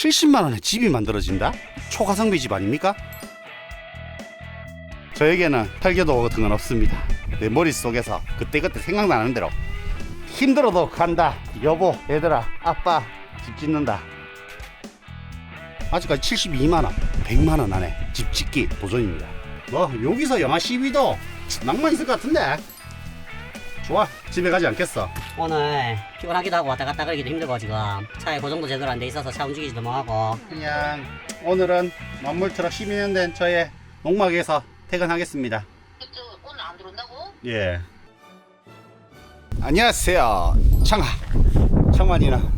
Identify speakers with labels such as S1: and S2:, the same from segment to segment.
S1: 70만원에 집이 만들어진다? 초가성비 집 아닙니까? 저에게는 설계도 같은 건 없습니다. 내 머릿속에서 그때그때 생각나는 대로 힘들어도 간다. 여보, 얘들아, 아빠 집 짓는다. 아직까지 72만원 100만원 안에 집 짓기 도전입니다. 뭐 여기서 영하 12도 낭만 있을 것 같은데. 좋아, 집에 가지 않겠어.
S2: 오늘 피곤하기도 하고 왔다 갔다 그러기도 힘들고 지금 차에 고정도 제대로 안 돼 있어서 차 움직이지도 못하고
S1: 그냥 오늘은 만물트럭 12년 된 저의 농막에서 퇴근하겠습니다.
S3: 오늘 안 들어온다고?
S1: 예. 안녕하세요, 청만이는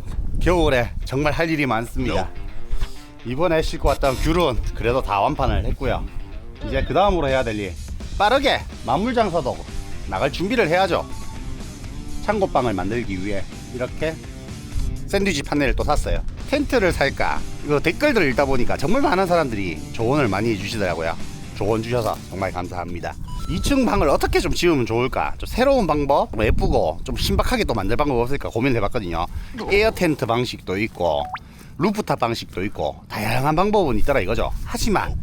S1: 겨울에 정말 할 일이 많습니다. 이번에 싣고 왔던 귤은 그래도 다 완판을 했고요. 이제 그 다음으로 해야 될 일, 빠르게 만물장사도 나갈 준비를 해야죠. 창고방을 만들기 위해 이렇게 샌드위치 판넬을 또 샀어요. 텐트를 살까, 이거 댓글들을 읽다 보니까 정말 많은 사람들이 조언을 많이 해주시더라고요. 조언 주셔서 정말 감사합니다. 2층 방을 어떻게 좀 지으면 좋을까, 좀 새로운 방법, 좀 예쁘고 좀 신박하게 또 만들 방법 없을까 고민을 해봤거든요. 에어 텐트 방식도 있고 루프탑 방식도 있고 다양한 방법은 있더라 이거죠. 하지만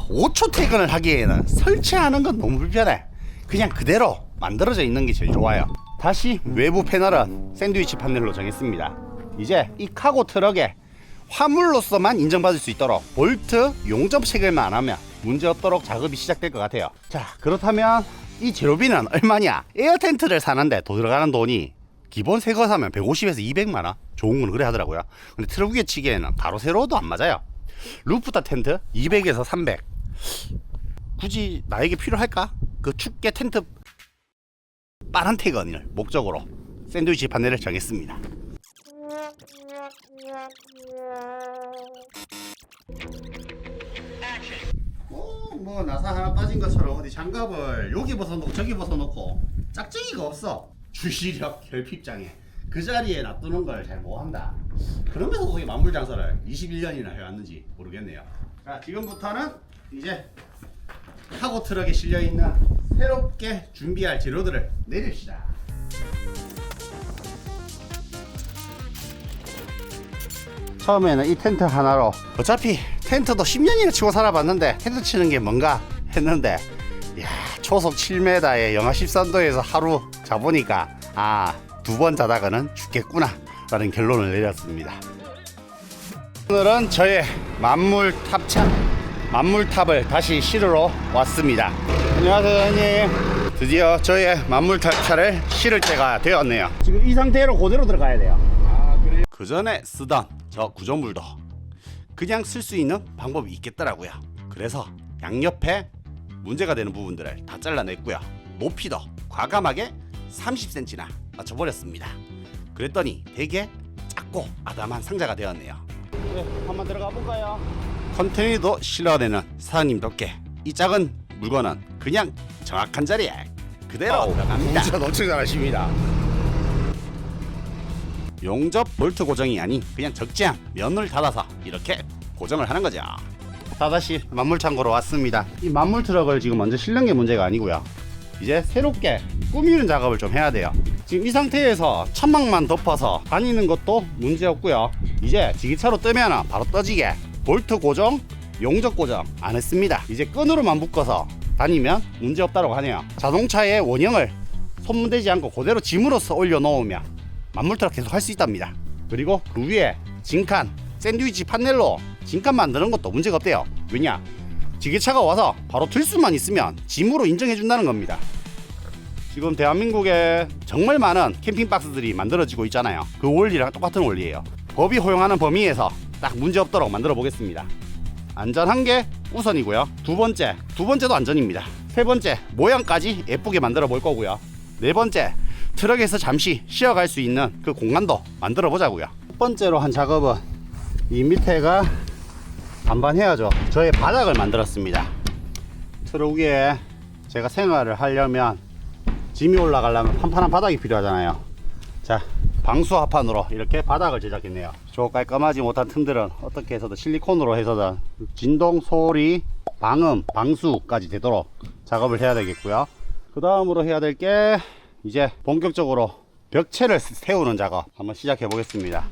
S1: 5초 퇴근을 하기에는 설치하는 건 너무 불편해. 그냥 그대로 만들어져 있는 게 제일 좋아요. 다시 외부 패널은 샌드위치 판넬로 정했습니다. 이제 이 카고 트럭에 화물로서만 인정받을 수 있도록 볼트 용접 체결만 안 하면 문제없도록 작업이 시작될 것 같아요. 자, 그렇다면 이 재료비는 얼마냐? 에어 텐트를 사는데 들어가는 돈이 기본 새 거 사면 150에서 200만원, 좋은 건 그래 하더라고요. 근데 트럭 위에 치기에는 바로 세로도 안 맞아요. 루프탑 텐트 200에서 300. 굳이 나에게 필요할까? 그 춥게 텐트 빠른 퇴근을 목적으로 샌드위치 판넬을 정했습니다. 뭐 나사 하나 빠진 것처럼 어디 장갑을 여기 벗어놓고 저기 벗어놓고 짝짝이가 없어. 주시력 결핍장애 그 자리에 놔두는 걸 잘 못한다. 그러면서 이 만물장사를 21년이나 해왔는지 모르겠네요. 자, 지금부터는 이제 카고 트럭에 실려있는 새롭게 준비할 재료들을 내립시다. 처음에는 이 텐트 하나로, 어차피 텐트도 10년이나 치고 살아봤는데 텐트 치는 게 뭔가 했는데, 야, 초속 7m에 영하 13도에서 하루 자보니까 두 번 자다가는 죽겠구나 라는 결론을 내렸습니다. 오늘은 저의 만물탑을 다시 실으러 왔습니다. 안녕하세요, 형님. 드디어 저의 만물탑차를 실을 때가 되었네요. 지금 이 상태로 그대로 들어가야 돼요. 그 전에 쓰던 저 구조물도 그냥 쓸 수 있는 방법이 있겠더라고요. 그래서 양옆에 문제가 되는 부분들을 다 잘라냈고요. 높이도 과감하게 30cm나 맞춰버렸습니다. 그랬더니 되게 작고 아담한 상자가 되었네요. 네, 한번 들어가 볼까요? 컨테이너도 실어야 되는 사장님답게 이 작은 물건은 그냥 정확한 자리에 그대로 들어갑니다. 진짜 엄청 잘하십니다. 용접 볼트 고정이 아닌 그냥 적재한 면을 닫아서 이렇게 고정을 하는 거죠. 다시 만물창고로 왔습니다. 이 만물 트럭을 지금 먼저 실는 게 문제가 아니고요. 이제 새롭게 꾸미는 작업을 좀 해야 돼요. 지금 이 상태에서 천막만 덮어서 다니는 것도 문제없고요. 이제 지기차로 뜨면 바로 떠지게 볼트 고정, 용접 고정 안 했습니다. 이제 끈으로만 묶어서 다니면 문제없다고 하네요. 자동차의 원형을 손대지 않고 그대로 짐으로써 올려놓으면 만물트럭 계속 할 수 있답니다. 그리고 그 위에 진칸, 샌드위치 판넬로 진칸 만드는 것도 문제가 없대요. 왜냐? 지게차가 와서 바로 들 수만 있으면 짐으로 인정해 준다는 겁니다. 지금 대한민국에 정말 많은 캠핑박스들이 만들어지고 있잖아요. 그 원리랑 똑같은 원리예요. 법이 허용하는 범위에서 딱 문제 없도록 만들어 보겠습니다. 안전한 게 우선이고요. 두 번째도 안전입니다. 세 번째, 모양까지 예쁘게 만들어 볼 거고요. 네 번째, 트럭에서 잠시 쉬어갈 수 있는 그 공간도 만들어 보자고요. 첫 번째로 한 작업은 이 밑에가 반반해야죠. 저의 바닥을 만들었습니다. 트럭 위에 제가 생활을 하려면 짐이 올라가려면 판판한 바닥이 필요하잖아요. 자, 방수합판으로 이렇게 바닥을 제작했네요. 저 깔끔하지 못한 틈들은 어떻게 해서든 실리콘으로 해서든 진동, 소리, 방음, 방수까지 되도록 작업을 해야 되겠고요. 그 다음으로 해야 될 게 이제 본격적으로 벽체를 세우는 작업 한번 시작해 보겠습니다.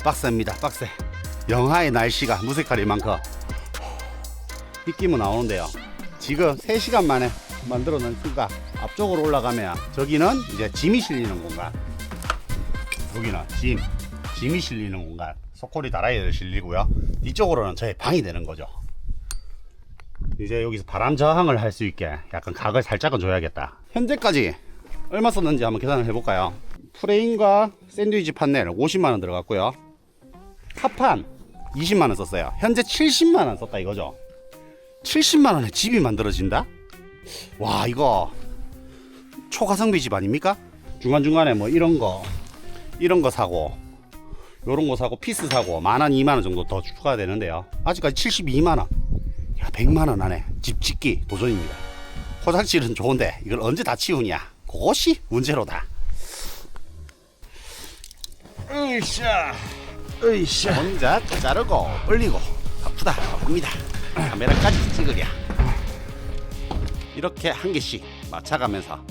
S1: 빡셉니다. 빡세. 영하의 날씨가 무색할 만큼 빗김은 나오는데요. 지금 3시간 만에 만들어낸 수가 앞쪽으로 올라가면 저기는 이제 짐이 실리는 공간, 여기는 짐이 실리는 공간, 소코리 다라이를 실리고요. 뒤쪽으로는 저의 방이 되는 거죠. 이제 여기서 바람 저항을 할 수 있게 약간 각을 살짝은 줘야겠다. 현재까지 얼마 썼는지 한번 계산을 해볼까요? 프레임과 샌드위치 판넬 50만원 들어갔고요. 합판 20만원 썼어요. 현재 70만원 썼다 이거죠. 70만원에 집이 만들어진다? 와, 이거 초가성비 집 아닙니까? 중간중간에 뭐 이런 거 사고 요런 거 사고 피스 사고 만원 2만원 정도 더 추가가 되는데요. 아직까지 72만원. 야, 100만원 안에 집 짓기 도전입니다. 포장질은 좋은데 이걸 언제 다 치우냐, 그것이 문제로다. 으쌰 혼자 자르고 올리고 바쁘다 바쁩니다. 카메라까지 찍으랴. 이렇게 한 개씩 맞춰가면서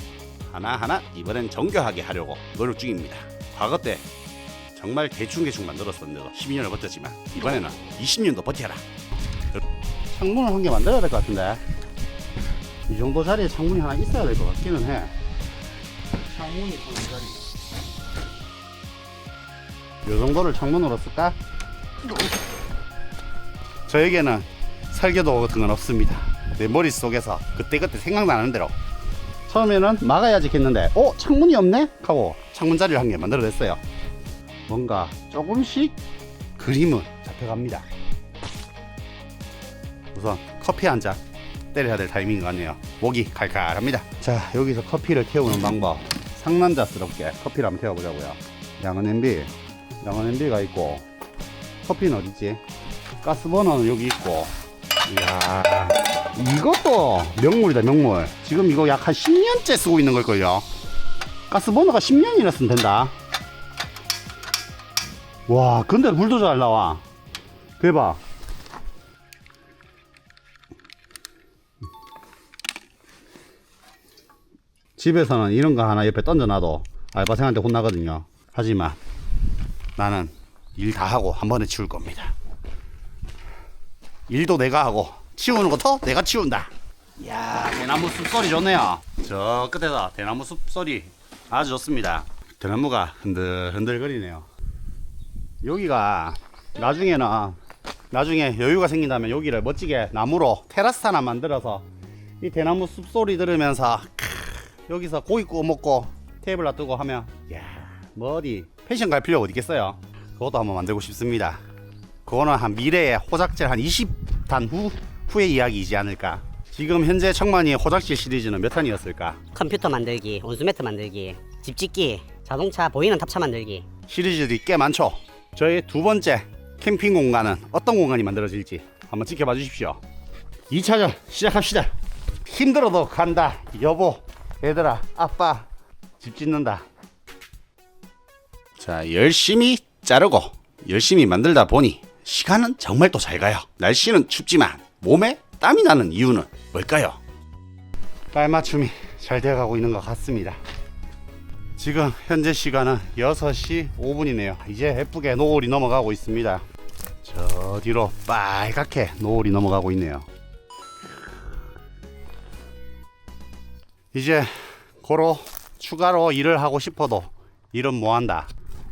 S1: 하나하나 이번엔 정교하게 하려고 노력 중입니다. 과거 때 정말 대충 만들었었는데도 12년을 버텼지만 이번에는 20년도 버텨라. 창문을 한 개 만들어야 될 것 같은데, 이 정도 자리에 창문이 하나 있어야 될 것 같기는 해. 창문이 이 자리, 이 정도를 창문으로 쓸까? 저에게는 설계도 같은 건 없습니다. 내 머릿속에서 그때그때 생각나는 대로 처음에는 막아야지 했는데 창문이 없네? 하고 창문 자리를 한 개 만들어냈어요. 뭔가 조금씩 그림은 잡혀갑니다. 우선 커피 한 잔 때려야 될 타이밍인 것 같네요. 목이 칼칼합니다. 자, 여기서 커피를 태우는 방법, 상남자스럽게 커피를 한번 태워보자고요. 양은 냄비가 있고, 커피는 어딨지? 가스버너는 여기 있고. 이야, 이것도 명물이다, 명물. 지금 이거 약 한 10년째 쓰고 있는 걸걸요. 가스버너가 10년이나 쓰면 된다. 와, 근데 물도 잘 나와. 대박. 집에서는 이런 거 하나 옆에 던져놔도 알바생한테 혼나거든요. 하지만 나는 일 다 하고 한 번에 치울 겁니다. 일도 내가 하고 치우는 것도 내가 치운다. 이야, 대나무 숲소리 좋네요. 저 끝에서 대나무 숲소리 아주 좋습니다. 대나무가 흔들거리네요. 여기가 나중에 여유가 생긴다면 여기를 멋지게 나무로 테라스 하나 만들어서 이 대나무 숲소리 들으면서 여기서 고기 구워 먹고 테이블 놔두고 하면, 야, 뭐 어디 펜션 갈 필요가 어디 있겠어요. 그것도 한번 만들고 싶습니다. 그거는 한 미래에 호작질 한 20단 후의 이야기이지 않을까. 지금 현재 청만이의 호작질 시리즈는 몇 탄이었을까?
S2: 컴퓨터 만들기, 온수매트 만들기, 집 짓기, 자동차 보이는 탑차 만들기.
S1: 시리즈들이 꽤 많죠. 저희 두 번째 캠핑 공간은 어떤 공간이 만들어질지 한번 지켜봐 주십시오. 2차전 시작합시다. 힘들어도 간다. 여보, 얘들아, 아빠 집 짓는다. 자, 열심히 자르고 열심히 만들다 보니 시간은 정말 또 잘 가요. 날씨는 춥지만 몸에 땀이 나는 이유는 뭘까요? 깔맞춤이 잘 되어가고 있는 것 같습니다. 지금 현재 시간은 6시 5분이네요. 이제 예쁘게 노을이 넘어가고 있습니다. 저 뒤로 빨갛게 노을이 넘어가고 있네요. 이제 고로 추가로 일을 하고 싶어도 일은 뭐한다.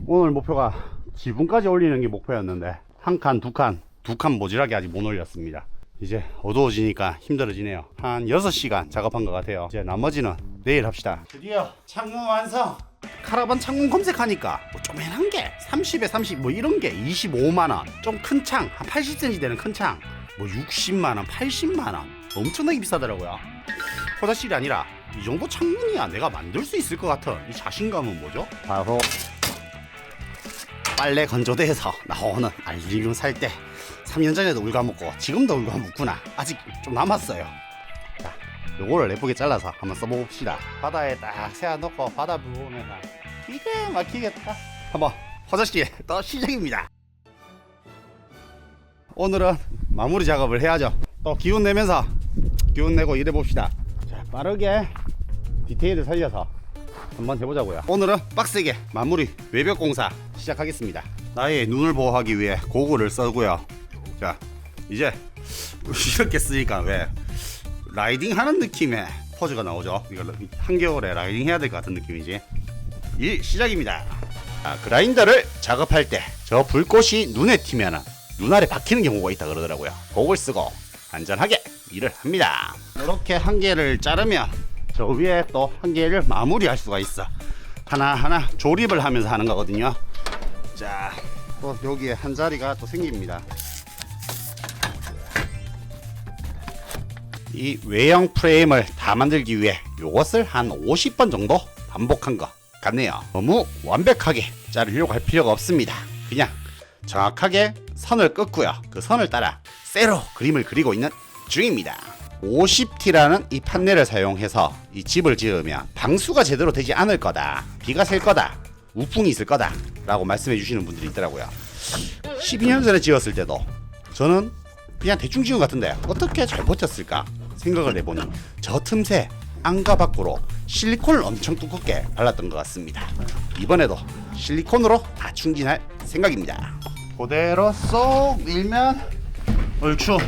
S1: 오늘 목표가 지붕까지 올리는 게 목표였는데 한 칸, 두 칸 모질하게 아직 못 올렸습니다. 이제 어두워지니까 힘들어지네요. 한 6시간 작업한 것 같아요. 이제 나머지는 내일 합시다. 드디어 창문 완성! 카라반 창문 검색하니까 뭐 조그만한 게 30에 30 뭐 이런 게 25만원, 좀 큰 창 한 80cm 되는 큰 창 뭐 60만원, 80만원, 엄청나게 비싸더라고요. 포자실이 아니라 이 정도 창문이야 내가 만들 수 있을 것 같은 이 자신감은 뭐죠? 바로 빨래 건조대에서 나오는 알루미늄 살 때 3년 전에도 울가먹고 지금도 울가먹구나. 아직 좀 남았어요. 자, 요거를 예쁘게 잘라서 한번 써봅시다. 바다에 딱 세워놓고 바다 보면서 기가 막히겠다. 한번 화장실 또 시작입니다. 오늘은 마무리 작업을 해야죠. 또 기운 내면서 기운 내고 일해봅시다. 자, 빠르게 디테일을 살려서 한번 해보자고요. 오늘은 빡세게 마무리 외벽 공사 시작하겠습니다. 나의 눈을 보호하기 위해 고글을 써고요. 자, 이제 이렇게 쓰니까 왜 라이딩 하는 느낌의 포즈가 나오죠. 이거 한겨울에 라이딩 해야 될 것 같은 느낌이지. 일 시작입니다. 그라인더를 작업할 때 저 불꽃이 눈에 튀면은 눈알에 박히는 경우가 있다 그러더라고요. 고글 쓰고 안전하게 일을 합니다. 이렇게 한 개를 자르면 저 위에 또 한 개를 마무리할 수가 있어. 하나하나 조립을 하면서 하는 거거든요. 자, 또 여기에 한 자리가 또 생깁니다. 이 외형 프레임을 다 만들기 위해 이것을 한 50번 정도 반복한 것 같네요. 너무 완벽하게 자르려고 할 필요가 없습니다. 그냥 정확하게 선을 긋고요. 그 선을 따라 세로 그림을 그리고 있는 중입니다. 50T라는 이 판넬을 사용해서 이 집을 지으면 방수가 제대로 되지 않을 거다, 비가 셀 거다, 우풍이 있을 거다 라고 말씀해 주시는 분들이 있더라고요. 12년 전에 지었을 때도 저는 그냥 대충 지은 것 같은데 어떻게 잘 버텼을까 생각을 해보니 저 틈새 안과 밖으로 실리콘을 엄청 두껍게 발랐던 것 같습니다. 이번에도 실리콘으로 다 충진할 생각입니다. 그대로 쏙 밀면 얼추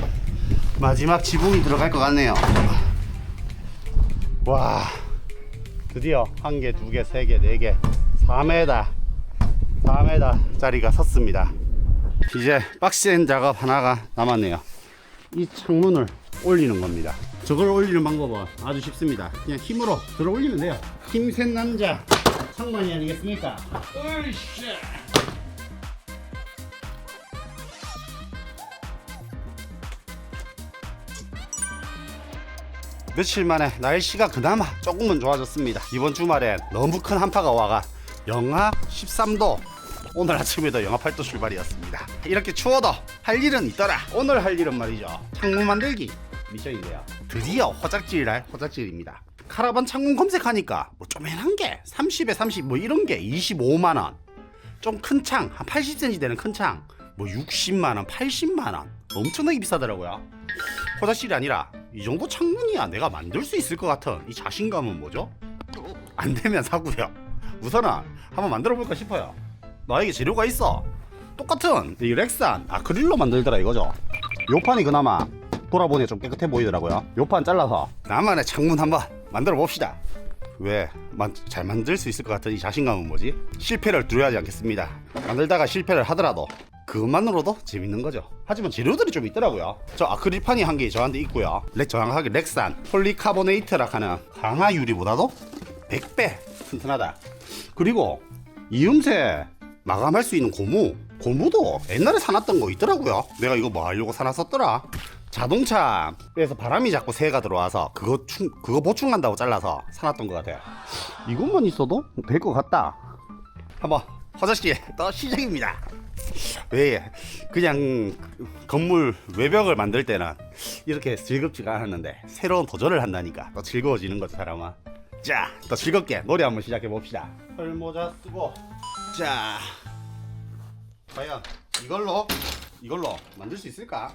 S1: 마지막 지붕이 들어갈 것 같네요. 와, 드디어 한 개, 두 개, 세 개, 네 개, 4m 짜리가 섰습니다. 이제 빡센 작업 하나가 남았네요. 이 창문을 올리는 겁니다. 저걸 올리는 방법은 아주 쉽습니다. 그냥 힘으로 들어 올리면 돼요. 힘센 남자 창만이 아니겠습니까? 으이씨. 며칠 만에 날씨가 그나마 조금은 좋아졌습니다. 이번 주말엔 너무 큰 한파가 와가 영하 13도, 오늘 아침에도 영하 8도 출발이었습니다. 이렇게 추워도 할 일은 있더라. 오늘 할 일은 말이죠, 창문 만들기 미션인데요. 드디어 화작질날 화작질입니다. 카라반 창문 검색하니까 뭐 쪼매난 게 30에 30 뭐 이런 게 25만원, 좀 큰 창 한 80cm 되는 큰 창 뭐 60만원 80만원 엄청나게 비싸더라고요. 화장실이 아니라 이 정도 창문이야 내가 만들 수 있을 것 같은 이 자신감은 뭐죠? 안 되면 사고요. 우선은 한번 만들어 볼까 싶어요. 나에게 재료가 있어. 똑같은 이 렉산 아크릴로 만들더라 이거죠. 요 판이 그나마 돌아보니 좀 깨끗해 보이더라고요. 요 판 잘라서 나만의 창문 한번 만들어 봅시다. 왜 잘 만들 수 있을 것 같은 이 자신감은 뭐지? 실패를 두려워하지 않겠습니다. 만들다가 실패를 하더라도 그것만으로도 재밌는 거죠. 하지만 재료들이 좀 있더라고요. 저 아크릴판이 한 개 저한테 있고요. 정확하게 렉산 폴리카보네이트라 하는 강화 유리보다도 100배 튼튼하다. 그리고 이음새 마감할 수 있는 고무도 옛날에 사놨던 거 있더라고요. 내가 이거 뭐 하려고 사놨었더라. 자동차에서 바람이 자꾸 새가 들어와서 그거 보충한다고 잘라서 사놨던 것 같아요. 이것만 있어도 될 것 같다. 한번 화장실 또 시작입니다. 왜 그냥 건물 외벽을 만들 때는 이렇게 즐겁지가 않았는데 새로운 도전을 한다니까 또 즐거워지는 거죠, 사람은. 자, 또 즐겁게 노래 한번 시작해 봅시다. 털모자 쓰고, 자, 과연 이걸로 만들 수 있을까?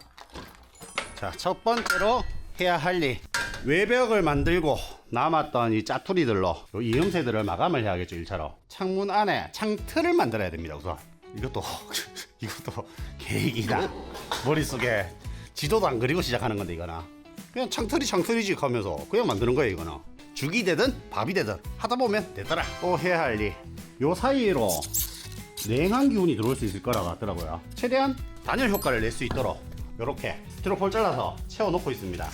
S1: 자, 첫 번째로 해야 할 일, 외벽을 만들고 남았던 이 짜투리들로 이 이음새들을 마감을 해야겠죠. 1차로 창문 안에 창틀을 만들어야 됩니다. 우선 이것도 계획이다. 머릿속에 지도도 안 그리고 시작하는 건데, 이거는 그냥 창틀이지 하면서 그냥 만드는 거예요. 이거는 죽이 되든 밥이 되든 하다 보면 되더라. 또 해야 할 일, 요 사이로 냉한 기운이 들어올 수 있을 거라고 하더라고요. 최대한 단열 효과를 낼 수 있도록 이렇게 스티로폴 잘라서 채워 놓고 있습니다.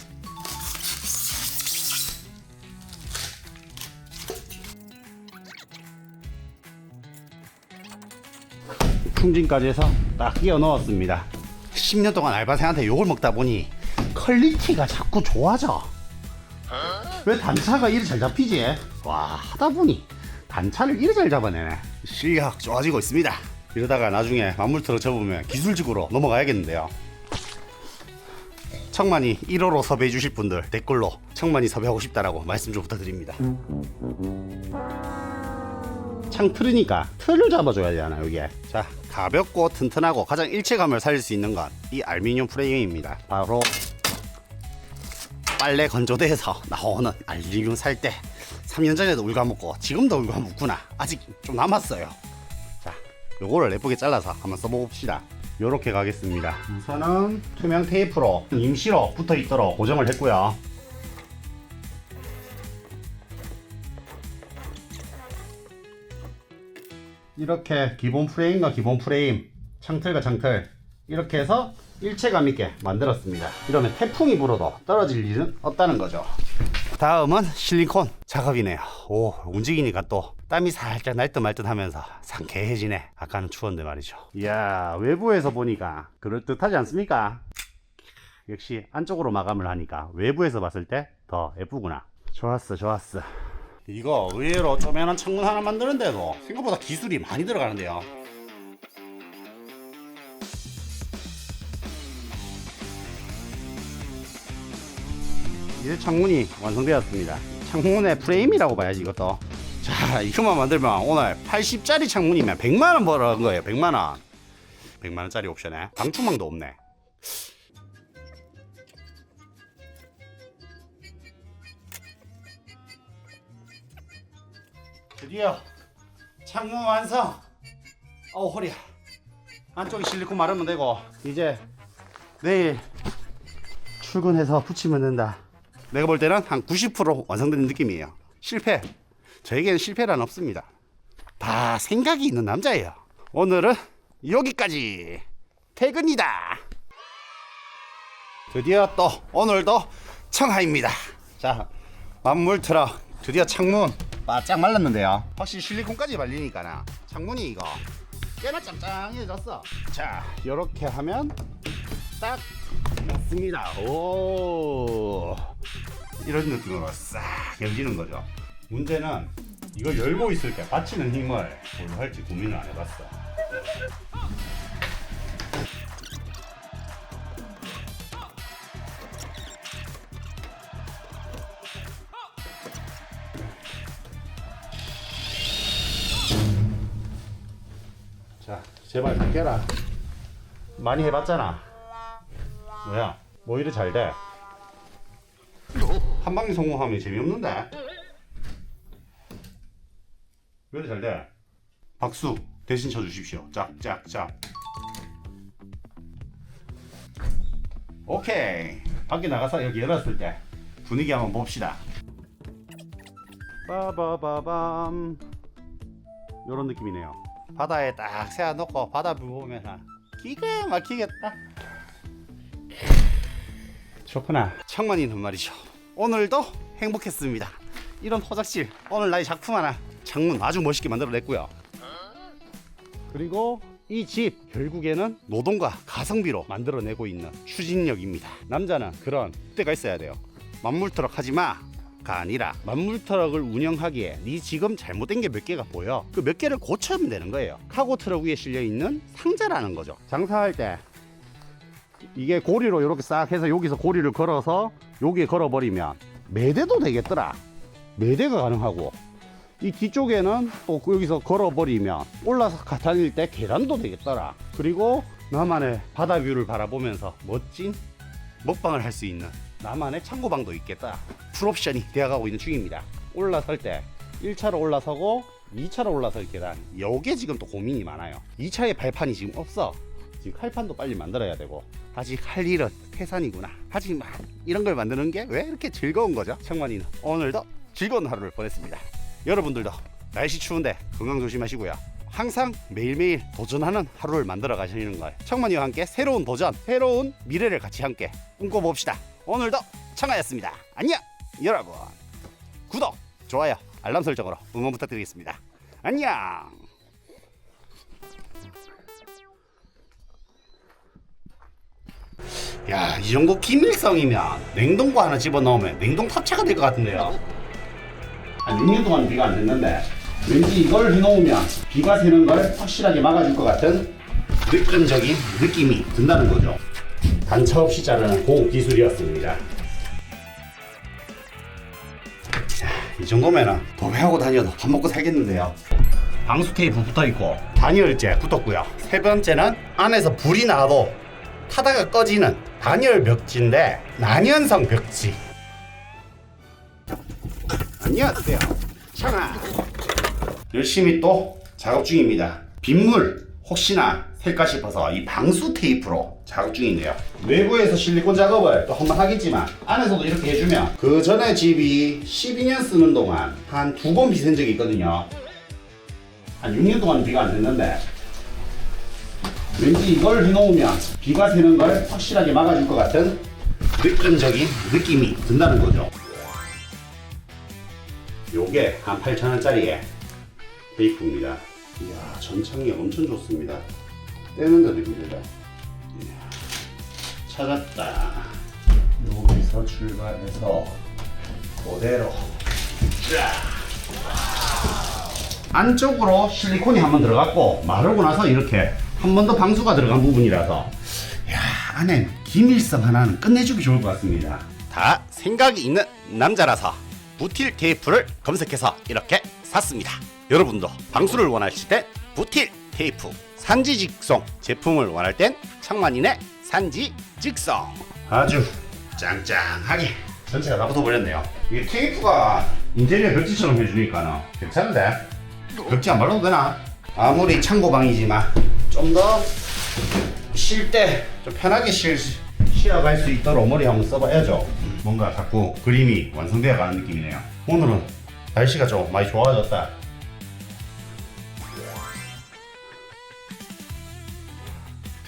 S1: 충진까지 해서 딱 끼워 넣었습니다. 10년 동안 알바생한테 욕을 먹다 보니 퀄리티가 자꾸 좋아져. 왜 단차가 이리 잘 잡히지? 와, 하다 보니 단차를 이리 잘 잡아내네. 실력 좋아지고 있습니다. 이러다가 나중에 만물트럭 접으면 기술직으로 넘어가야겠는데요. 청만이 1호로 섭외해 주실 분들 댓글로 청만이 섭외하고 싶다라고 말씀 좀 부탁드립니다. 창 틀으니까 틀을 잡아줘야 되잖아 여기에. 자, 가볍고 튼튼하고 가장 일체감을 살릴 수 있는 건 이 알루미늄 프레임입니다. 바로 빨래 건조대에서 나오는 알루미늄 살 때 3년 전에도 울가먹고 지금도 울가먹구나. 아직 좀 남았어요. 자, 요거를 예쁘게 잘라서 한번 써봅시다. 요렇게 가겠습니다. 우선은 투명 테이프로 임시로 붙어 있도록 고정을 했고요. 이렇게 기본 프레임과 기본 프레임, 창틀과 창틀 이렇게 해서 일체감 있게 만들었습니다. 이러면 태풍이 불어도 떨어질 일은 없다는 거죠. 다음은 실리콘 작업이네요. 오, 움직이니까 또 땀이 살짝 날 듯 말 듯 하면서 상쾌해지네. 아까는 추웠는데 말이죠. 이야, 외부에서 보니까 그럴듯하지 않습니까? 역시 안쪽으로 마감을 하니까 외부에서 봤을 때 더 예쁘구나. 좋았어, 좋았어. 이거 의외로 쪼매난 창문 하나 만드는데도 생각보다 기술이 많이 들어가는데요. 이제 창문이 완성되었습니다. 창문의 프레임이라고 봐야지 이것도. 자, 이거만 만들면 오늘 80짜리 창문이면 100만원 벌어간 거예요. 100만원. 100만원짜리 옵션에 방충망도 없네. 드디어 창문 완성. 어우, 허리야. 안쪽에 실리콘 마르면 되고 이제 내일 출근해서 붙이면 된다. 내가 볼 때는 한 90% 완성된 느낌이에요. 실패. 저에게는 실패란 없습니다. 다 생각이 있는 남자예요. 오늘은 여기까지. 퇴근이다. 드디어 또 오늘도 청하입니다. 자, 만물 트럭 드디어 창문 바짝 말랐는데요. 확실히 실리콘까지 발리니까 창문이 이거 꽤나 짱짱해졌어. 자, 이렇게 하면 딱 맞습니다. 오, 이런 느낌으로 싹 열리는 거죠. 문제는 이걸 열고 있을 때 받치는 힘을 뭘로 할지 고민을 안 해봤어. 자, 제발 깨라. 많이 해봤잖아. 뭐야? 뭐 이리 잘 돼? 한 방에 성공하면 재미없는데? 왜 이리 잘 돼? 박수 대신 쳐주십시오. 짝짝짝. 오케이. 밖에 나가서 여기 열었을 때 분위기 한번 봅시다. 빠바바밤. 요런 느낌이네요. 바다에 딱 세워놓고 바다 뷰 보면 기가 막히겠다. 좋구나. 청만이는 말이죠. 오늘도 행복했습니다. 이런 호작질 오늘 나의 작품 하나 창문 아주 멋있게 만들어냈고요. 그리고 이 집 결국에는 노동과 가성비로 만들어내고 있는 추진력입니다. 남자는 그런 때가 있어야 돼요. 만물트럭 하지마가 아니라 만물트럭을 운영하기에 네 지금 잘못된 게 몇 개가 보여. 그 몇 개를 고쳐면 되는 거예요. 카고트럭 위에 실려있는 상자라는 거죠. 장사할 때 이게 고리로 이렇게 싹 해서 여기서 고리를 걸어서 여기에 걸어버리면 매대도 되겠더라. 매대가 가능하고 이 뒤쪽에는 또 여기서 걸어버리면 올라서 다닐 때 계단도 되겠더라. 그리고 나만의 바다 뷰를 바라보면서 멋진 먹방을 할 수 있는 나만의 창고방도 있겠다. 풀옵션이 되어가고 있는 중입니다. 올라설 때 1차로 올라서고 2차로 올라설 계단, 요게 지금 또 고민이 많아요. 2차에 발판이 지금 없어. 지금 칼판도 빨리 만들어야 되고 아직 할 일은 태산이구나. 하지만 이런 걸 만드는 게 왜 이렇게 즐거운 거죠? 청만이는 오늘도 즐거운 하루를 보냈습니다. 여러분들도 날씨 추운데 건강 조심하시고요. 항상 매일매일 도전하는 하루를 만들어 가시는 걸 청만이와 함께 새로운 도전, 새로운 미래를 같이 함께 꿈꿔봅시다. 오늘도 청아였습니다. 안녕 여러분. 구독, 좋아요, 알람 설정으로 응원 부탁드리겠습니다. 안녕. 야, 이 정도 기밀성이면 냉동고 하나 집어넣으면 냉동 탑차가 될 것 같은데요. 한 6년 동안 비가 안 됐는데 왠지 이걸 해놓으면 비가 새는 걸 확실하게 막아줄 것 같은 느낌적인 느낌이 든다는 거죠. 단차 없이 자르는 고기술이었습니다. 이 정도면은 도배하고 다녀도 밥 먹고 살겠는데요. 방수 테이프 붙어있고 단열재 붙었고요. 세 번째는 안에서 불이 나도 타다가 꺼지는 단열 벽지인데 난연성 벽지. 안녕하세요, 청아. 열심히 또 작업 중입니다. 빗물 혹시나 셀까 싶어서 이 방수 테이프로 작업 중인데요. 외부에서 실리콘 작업을 또 한번 하겠지만 안에서도 이렇게 해주면 그 전에 집이 12년 쓰는 동안 한 2번 비 센 적이 있거든요. 한 6년 동안 비가 안 됐는데 왠지 이걸 해놓으면 비가 새는 걸 확실하게 막아줄 것 같은 느낌적인 느낌이 든다는 거죠. 요게 한 8,000원짜리의 테이프입니다. 이야, 전창이 엄청 좋습니다. 떼는데도 힘들다. 이야, 찾았다. 여기서 출발해서 그대로 쫙. 안쪽으로 실리콘이 한번 들어갔고 마르고 나서 이렇게 한 번 더 방수가 들어간 부분이라서 야, 안에 기밀성 하나는 끝내주기 좋을 것 같습니다. 다 생각이 있는 남자라서 부틸 테이프를 검색해서 이렇게 샀습니다. 여러분도 방수를 원하실 때 부틸 테이프, 산지 직송 제품을 원할 땐 청만인의 산지 직송. 아주 짱짱하게 전체가 다 붙어버렸네요. 이게 테이프가 인테리어 벽지처럼 해주니까 괜찮은데? 벽지 안 발라도 되나? 아무리 창고방이지만 좀 더 쉴 때 좀 편하게 쉬어갈 수 있도록 머리 한번 써봐야죠. 뭔가 자꾸 그림이 완성되어 가는 느낌이네요. 오늘은 날씨가 좀 많이 좋아졌다.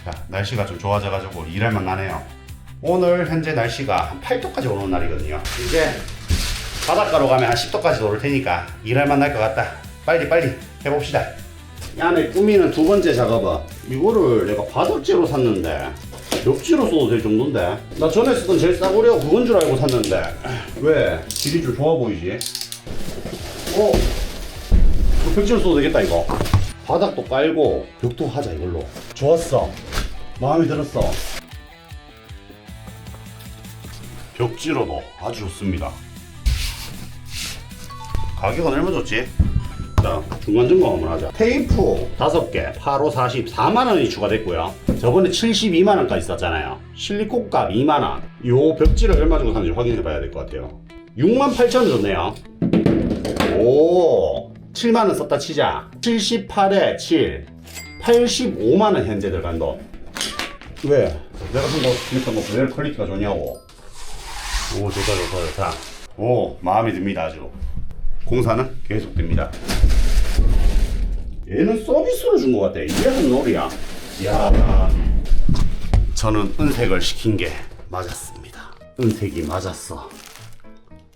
S1: 자, 날씨가 좀 좋아져가지고 일할만 나네요. 오늘 현재 날씨가 한 8도까지 오는 날이거든요. 이제 바닷가로 가면 한 10도까지 오를 테니까 일할만 날 것 같다. 빨리 해봅시다. 이 안에 꾸미는 두 번째 작업은 이거를 내가 바닥재로 샀는데 벽지로 써도 될 정도인데 나 전에 쓰던 제일 싸구려 그건 줄 알고 샀는데 왜 질이 좀 좋아 보이지? 이거 벽지로 써도 되겠다. 이거 바닥도 깔고 벽도 하자. 이걸로 좋았어. 마음에 들었어. 벽지로도 아주 좋습니다. 가격은 얼마 줬지? 자, 중간 점검 한번 하자. 테이프 5개 8, 5, 40 4만원이 추가됐고요. 저번에 72만원까지 썼잖아요. 실리콘 값 2만원. 요 벽지를 얼마 주고 샀는지 확인해 봐야 될 것 같아요. 68,000원 줬네요. 오, 7만원 썼다 치자. 78에 7 85만원 현재 들어간 돈. 왜? 내가 쓴 거 그대로 퀄리티가 좋냐고. 오, 좋다. 오, 마음에 듭니다. 아주. 공사는 계속됩니다. 얘는 서비스로 준 것 같아. 이게 한 놀이야. 이야, 저는 은색을 시킨 게 맞았습니다. 은색이 맞았어.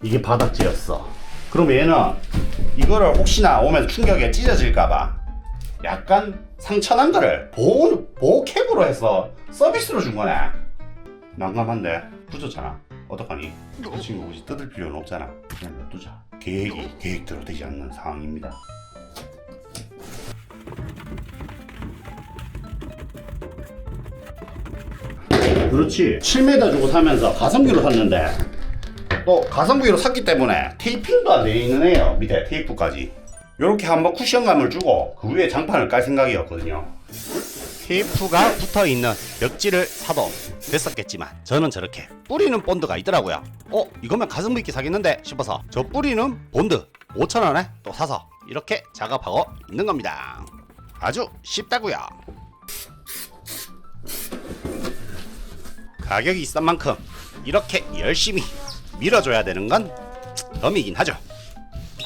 S1: 이게 바닥재였어. 그럼 얘는 이거를 혹시나 오면 충격에 찢어질까봐 약간 상처난 거를 보호캡으로 해서 서비스로 준 거네. 난감한데 부졌잖아. 어떡하니? 그 친구 굳이 뜯을 필요는 없잖아. 그냥 놔두자. 계획이 계획대로 되지 않는 상황입니다. 그렇지. 7m 주고 사면서 가성비로 샀는데 또 가성비로 샀기 때문에 테이핑도 안 되어 있는 애요. 밑에 테이프까지. 요렇게 한번 쿠션감을 주고 그 위에 장판을 깔 생각이었거든요. 테이프가 붙어있는 벽지를 사도 됐었겠지만 저는 저렇게 뿌리는 본드가 있더라고요. 이거면 가성비 있게 사겠는데 싶어서 저 뿌리는 본드 5,000원에 또 사서 이렇게 작업하고 있는 겁니다. 아주 쉽다고요. 가격이 싼 만큼 이렇게 열심히 밀어줘야 되는 건 덤이긴 하죠.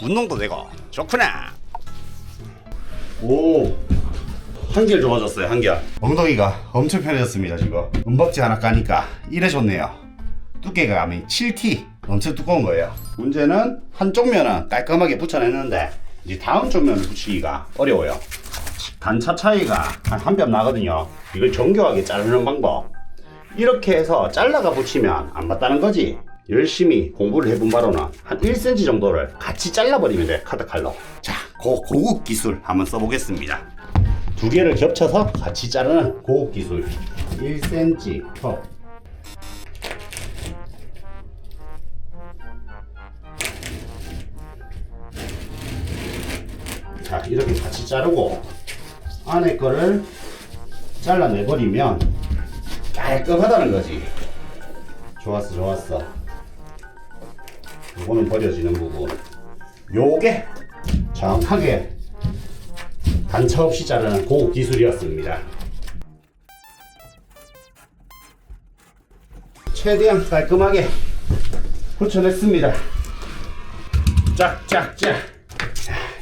S1: 운동도 되고 좋구나. 오, 한결 좋아졌어요. 한결. 엉덩이가 엄청 편해졌습니다. 지금 은박지 하나 까니까 이래 좋네요. 두께감이 7T 엄청 두꺼운 거예요. 문제는 한쪽 면은 깔끔하게 붙여냈는데 이제 다음 쪽 면을 붙이기가 어려워요. 단차 차이가 한 뼘 나거든요. 이걸 정교하게 자르는 방법, 이렇게 해서 잘라가 붙이면 안 맞다는 거지. 열심히 공부를 해본 바로는 한 1cm 정도를 같이 잘라버리면 돼. 카드칼로. 자, 고급 기술 한번 써보겠습니다. 두 개를 겹쳐서 같이 자르는 고급 기술. 1cm 컵. 자, 이렇게 같이 자르고 안에 거를 잘라내버리면 깔끔하다는 거지. 좋았어. 요거는 버려지는 부분. 요게 정확하게 단차 없이 자르는 고급 기술이었습니다. 최대한 깔끔하게 붙여냈습니다. 짝짝짝.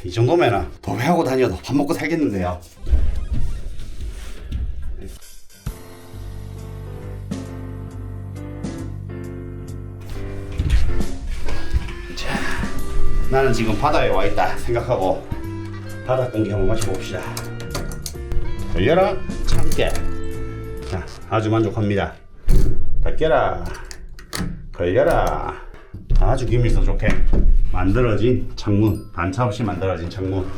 S1: 이 정도면은 도배하고 다녀도 밥 먹고 살겠는데요. 자, 나는 지금 바다에 와 있다 생각하고 바다 공기 한번 마셔봅시다. 걸려라 참깨. 자, 아주 만족합니다. 닦여라 걸려라. 아주 기밀성 좋게 만들어진 창문, 단차 없이 만들어진 창문.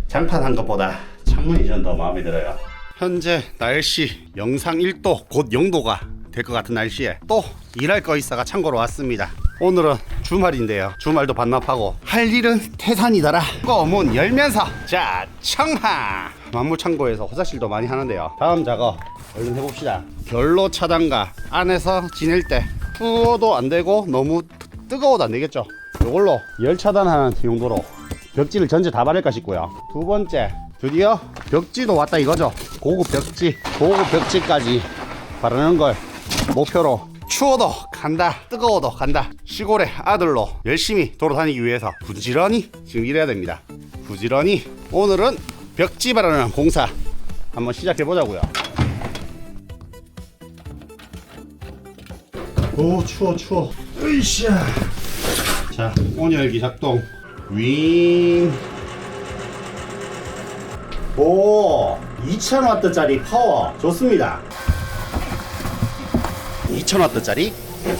S1: 장판한 것보다 창문이 전 더 마음에 들어요. 현재 날씨 영상 1도 곧 0도가 될 것 같은 날씨에 또 일할 거 있어가 창고로 왔습니다. 오늘은 주말인데요. 주말도 반납하고 할 일은 태산이더라. 문 열면서 자 청하 만물창고에서 화장실도 많이 하는데요. 다음 작업 얼른 해봅시다. 결로 차단과 안에서 지낼 때 추워도 안 되고 너무 뜨거워도 안 되겠죠. 이걸로 열 차단하는 용도로 벽지를 전체 다 바를까 싶고요. 두 번째, 드디어 벽지도 왔다 이거죠. 고급 벽지까지 바르는 걸 목표로 추워도 간다 뜨거워도 간다 시골의 아들로 열심히 돌아다니기 위해서 부지런히 지금 일해야 됩니다. 부지런히 오늘은 벽지 바르는 공사 한번 시작해 보자고요. 오 추워 으이샤. 자 온열기 작동 윙. 오 2000W짜리 파워 좋습니다. 2000W짜리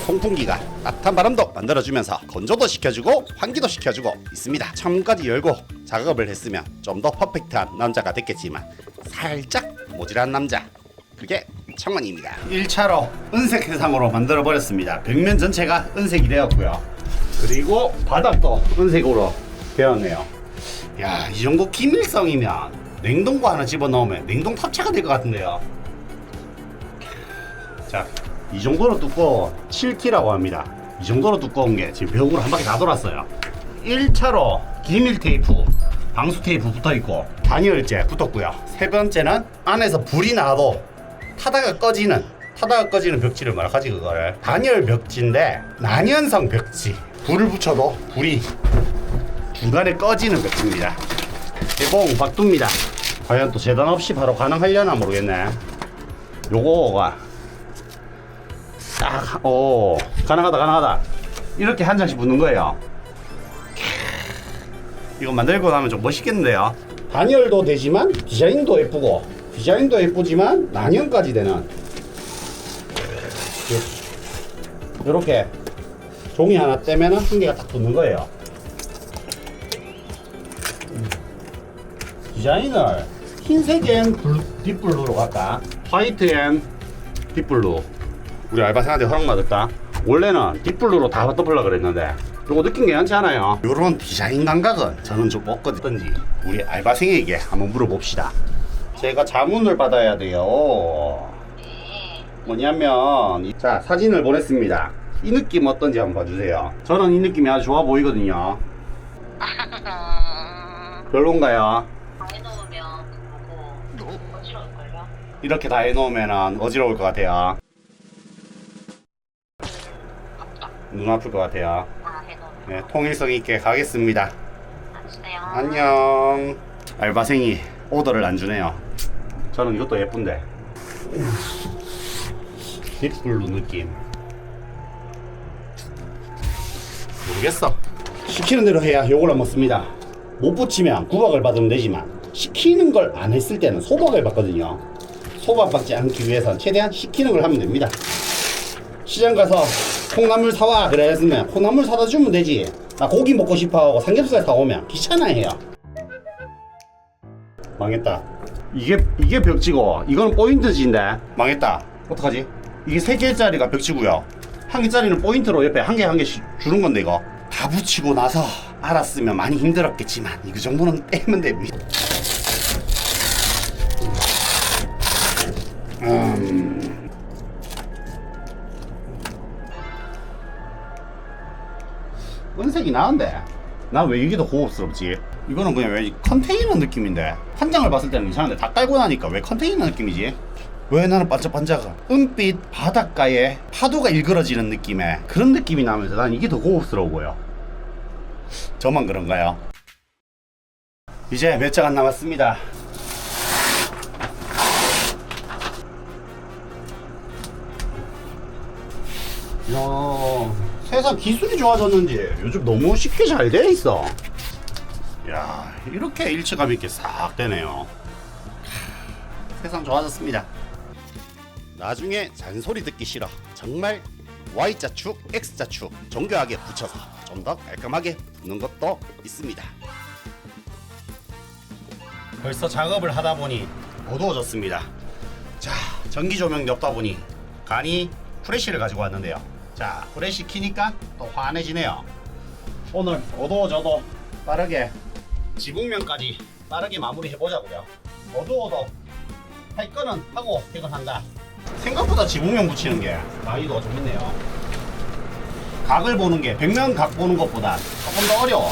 S1: 송풍기가 따뜻한 바람도 만들어주면서 건조도 시켜주고 환기도 시켜주고 있습니다. 창문까지 열고 작업을 했으면 좀 더 퍼펙트한 남자가 됐겠지만 살짝 모질한 남자, 그게 창문입니다. 1차로 은색 해상으로 만들어 버렸습니다. 벽면 전체가 은색이 되었고요. 그리고 바닥도 은색으로 되었네요. 야, 이 정도 기밀성이면 냉동고 하나 집어넣으면 냉동 탑차가 될 것 같은데요. 자, 이 정도로 두꺼워 7T라고 합니다. 이 정도로 두꺼운 게 지금 벽으로 한 바퀴 다 돌았어요. 1차로 기밀 테이프, 방수 테이프 붙어있고 단열재 붙었고요. 세 번째는 안에서 불이 나도 타다가 꺼지는 벽지를 뭐라 하지 그거를. 단열 벽지인데 난연성 벽지. 불을 붙여도 불이 중간에 꺼지는 벽지입니다. 개봉 박두입니다. 과연 또 재단 없이 바로 가능하려나 모르겠네. 요거가 딱, 오, 가능하다. 이렇게 한 장씩 붙는 거예요. 이거 만들고 나면 좀 멋있겠는데요. 단열도 되지만 디자인도 예쁘지만 난연까지 되는 이렇게 종이 하나 떼면 한 개가 딱 붙는 거예요. 디자인을 흰색 앤 딥블루로 갈까? 화이트 앤 딥블루. 우리 알바생한테 허락받았다. 원래는 딥블루로 다 덮으려고 그랬는데 요거 느낌 괜찮지 않아요? 요런 디자인 감각은 저는 좀 없거든지 우리 알바생에게 한번 물어봅시다. 제가 자문을 받아야 돼요. 뭐냐면 자 사진을 보냈습니다. 이 느낌 어떤지 한번 봐주세요. 저는 이 느낌이 아주 좋아 보이거든요. 별론가요?
S3: 다 해놓으면 그거 어지러울걸요?
S1: 이렇게 다 해놓으면 어지러울 것 같아요. 눈 아플 것 같아요.
S3: 다 해놓으면
S1: 네, 통일성 있게 가겠습니다.
S3: 안녕하세요.
S1: 안녕. 알바생이 오더를 안 주네요. 저는 이것도 예쁜데. 딥블루 느낌. 모르겠어. 시키는 대로 해야 욕을 안 먹습니다. 못 붙이면 구박을 받으면 되지만 시키는 걸 안 했을 때는 소박을 받거든요. 소박받지 않기 위해서는 최대한 시키는 걸 하면 됩니다. 시장 가서 콩나물 사와 그랬으면 콩나물 사다 주면 되지. 나 고기 먹고 싶어 하고 삼겹살 사오면 귀찮아해요. 망했다. 이게 벽지고 이거는 포인트지인데 망했다. 어떡하지? 이게 3개짜리가 벽지고요. 1개짜리는 포인트로 옆에 한 개씩 주는 건데 이거 다 붙이고 나서 알았으면 많이 힘들었겠지만 이 정도는 떼면 됩니다. 은색이 나은데 난 왜 이게 더 고급스럽지? 이거는 그냥 왜 컨테이너 느낌인데 한 장을 봤을 때는 이상한데 다 깔고 나니까 왜 컨테이너 느낌이지? 왜 나는 반짝반짝한 은빛 바닷가에 파도가 일그러지는 느낌의 그런 느낌이 나면서 난 이게 더 고급스러워 보여. 저만 그런가요? 이제 몇 장 안 남았습니다. 야, 세상 기술이 좋아졌는지 요즘 너무 쉽게 잘 돼 있어. 야, 이렇게 일체감 있게 싹 되네요. 세상 좋아졌습니다. 나중에 잔소리 듣기 싫어. 정말 Y자축, X자축 정교하게 붙여서 좀 더 깔끔하게 붙는 것도 있습니다. 벌써 작업을 하다 보니 어두워졌습니다. 자, 전기 조명이 없다 보니 간이 프레쉬를 가지고 왔는데요. 자, 프레쉬 키니까 또 환해지네요. 오늘 어두워져도 빠르게 지붕면까지 빠르게 마무리 해보자고요. 어두워도 할 거는 하고 퇴근한다. 생각보다 지붕면 붙이는 게 난이도가 좀 있네요. 각을 보는 게 벽면 각 보는 것보다 조금 더 어려워.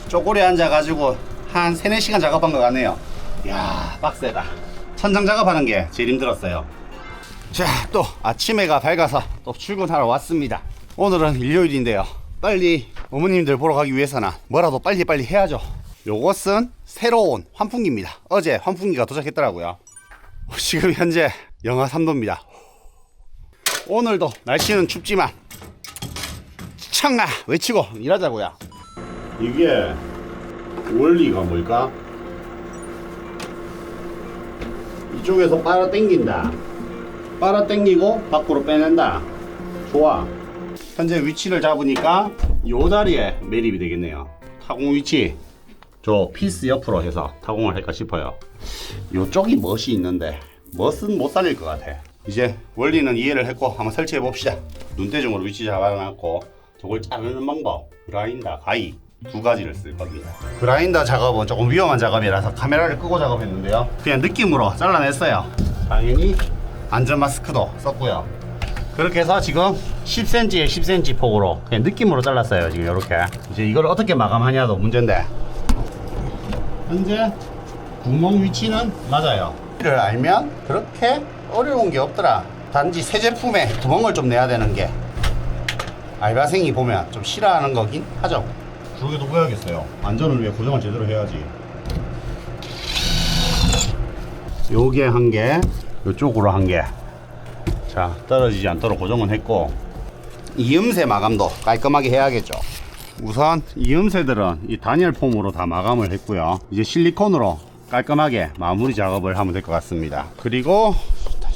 S1: 쪼고리 앉아가지고 한 3-4시간 작업한 것 같네요. 이야, 빡세다. 천장 작업하는 게 제일 힘들었어요. 자, 또 아침해가 밝아서 또 출근하러 왔습니다. 오늘은 일요일인데요. 빨리 어머님들 보러 가기 위해서는 뭐라도 빨리빨리 해야죠. 요것은 새로운 환풍기입니다. 어제 환풍기가 도착했더라고요. 지금 현재 영하 3도입니다. 오늘도 날씨는 춥지만 청아 외치고 일하자고요. 이게 원리가 뭘까? 이쪽에서 빨아 당긴다. 빨아 당기고 밖으로 빼낸다. 좋아. 현재 위치를 잡으니까 요 자리에 매립이 되겠네요. 타공 위치 저 피스 옆으로 해서 타공을 할까 싶어요. 요쪽이 멋이 있는데 멋은 못 살릴 것 같아. 이제 원리는 이해를 했고 한번 설치해 봅시다. 눈대중으로 위치 잡아놨고 저걸 자르는 방법, 그라인더, 가위 두 가지를 쓸 겁니다. 그라인더 작업은 조금 위험한 작업이라서 카메라를 끄고 작업했는데요. 그냥 느낌으로 잘라냈어요. 당연히 안전 마스크도 썼고요. 그렇게 해서 지금 10cm에 10cm 폭으로 그냥 느낌으로 잘랐어요. 지금 이렇게. 이제 이걸 어떻게 마감하냐도 문제인데 현재 구멍 위치는 맞아요. 이를 알면 그렇게 어려운 게 없더라. 단지 새 제품에 구멍을 좀 내야 되는 게 알바생이 보면 좀 싫어하는 거긴 하죠. 저기도 보야겠어요. 안전을 위해 고정을 제대로 해야지. 요게 한 개, 요쪽으로 한 개. 자, 떨어지지 않도록 고정은 했고 이음새 마감도 깔끔하게 해야겠죠. 우선 이음새들은 이 단열 폼으로 다 마감을 했고요. 이제 실리콘으로 깔끔하게 마무리 작업을 하면 될 것 같습니다. 그리고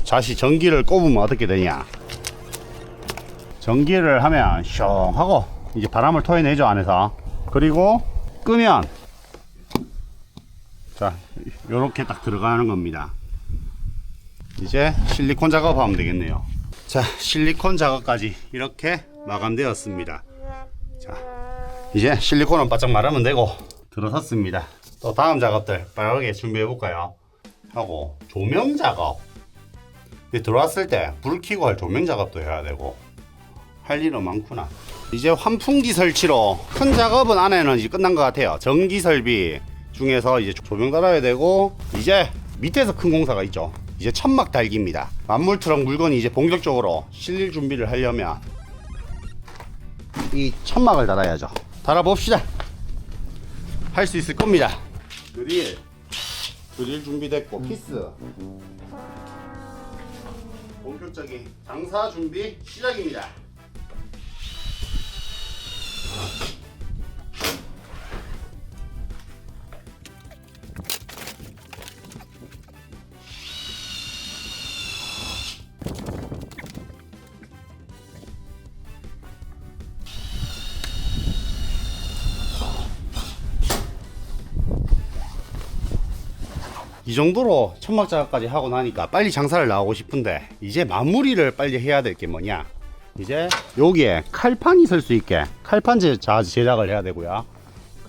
S1: 다시 전기를 꼽으면 어떻게 되냐. 전기를 하면 숑하고 이제 바람을 토해내죠, 안에서. 그리고 끄면 자, 요렇게 딱 들어가는 겁니다. 이제 실리콘 작업하면 되겠네요. 자, 실리콘 작업까지 이렇게 마감되었습니다. 자, 이제 실리콘은 바짝 마르면 되고 들어섰습니다. 또 다음 작업들 빠르게 준비해 볼까요? 하고 조명 작업. 들어왔을 때 불 켜고 할 조명 작업도 해야 되고 할 일은 많구나. 이제 환풍기 설치로 큰 작업은 안에는 이제 끝난 것 같아요. 전기 설비 중에서 이제 조명 달아야 되고 이제 밑에서 큰 공사가 있죠. 이제 천막 달기입니다. 만물 트럭 물건이 이제 본격적으로 실릴 준비를 하려면 이 천막을 달아야죠. 달아봅시다. 할 수 있을 겁니다. 드릴 준비됐고 피스 본격적인 장사 준비 시작입니다. 이 정도로 천막 작업까지 하고 나니까 빨리 장사를 나오고 싶은데 이제 마무리를 빨리 해야 될 게 뭐냐. 이제 여기에 칼판이 설 수 있게 칼판 제작을 해야 되고요.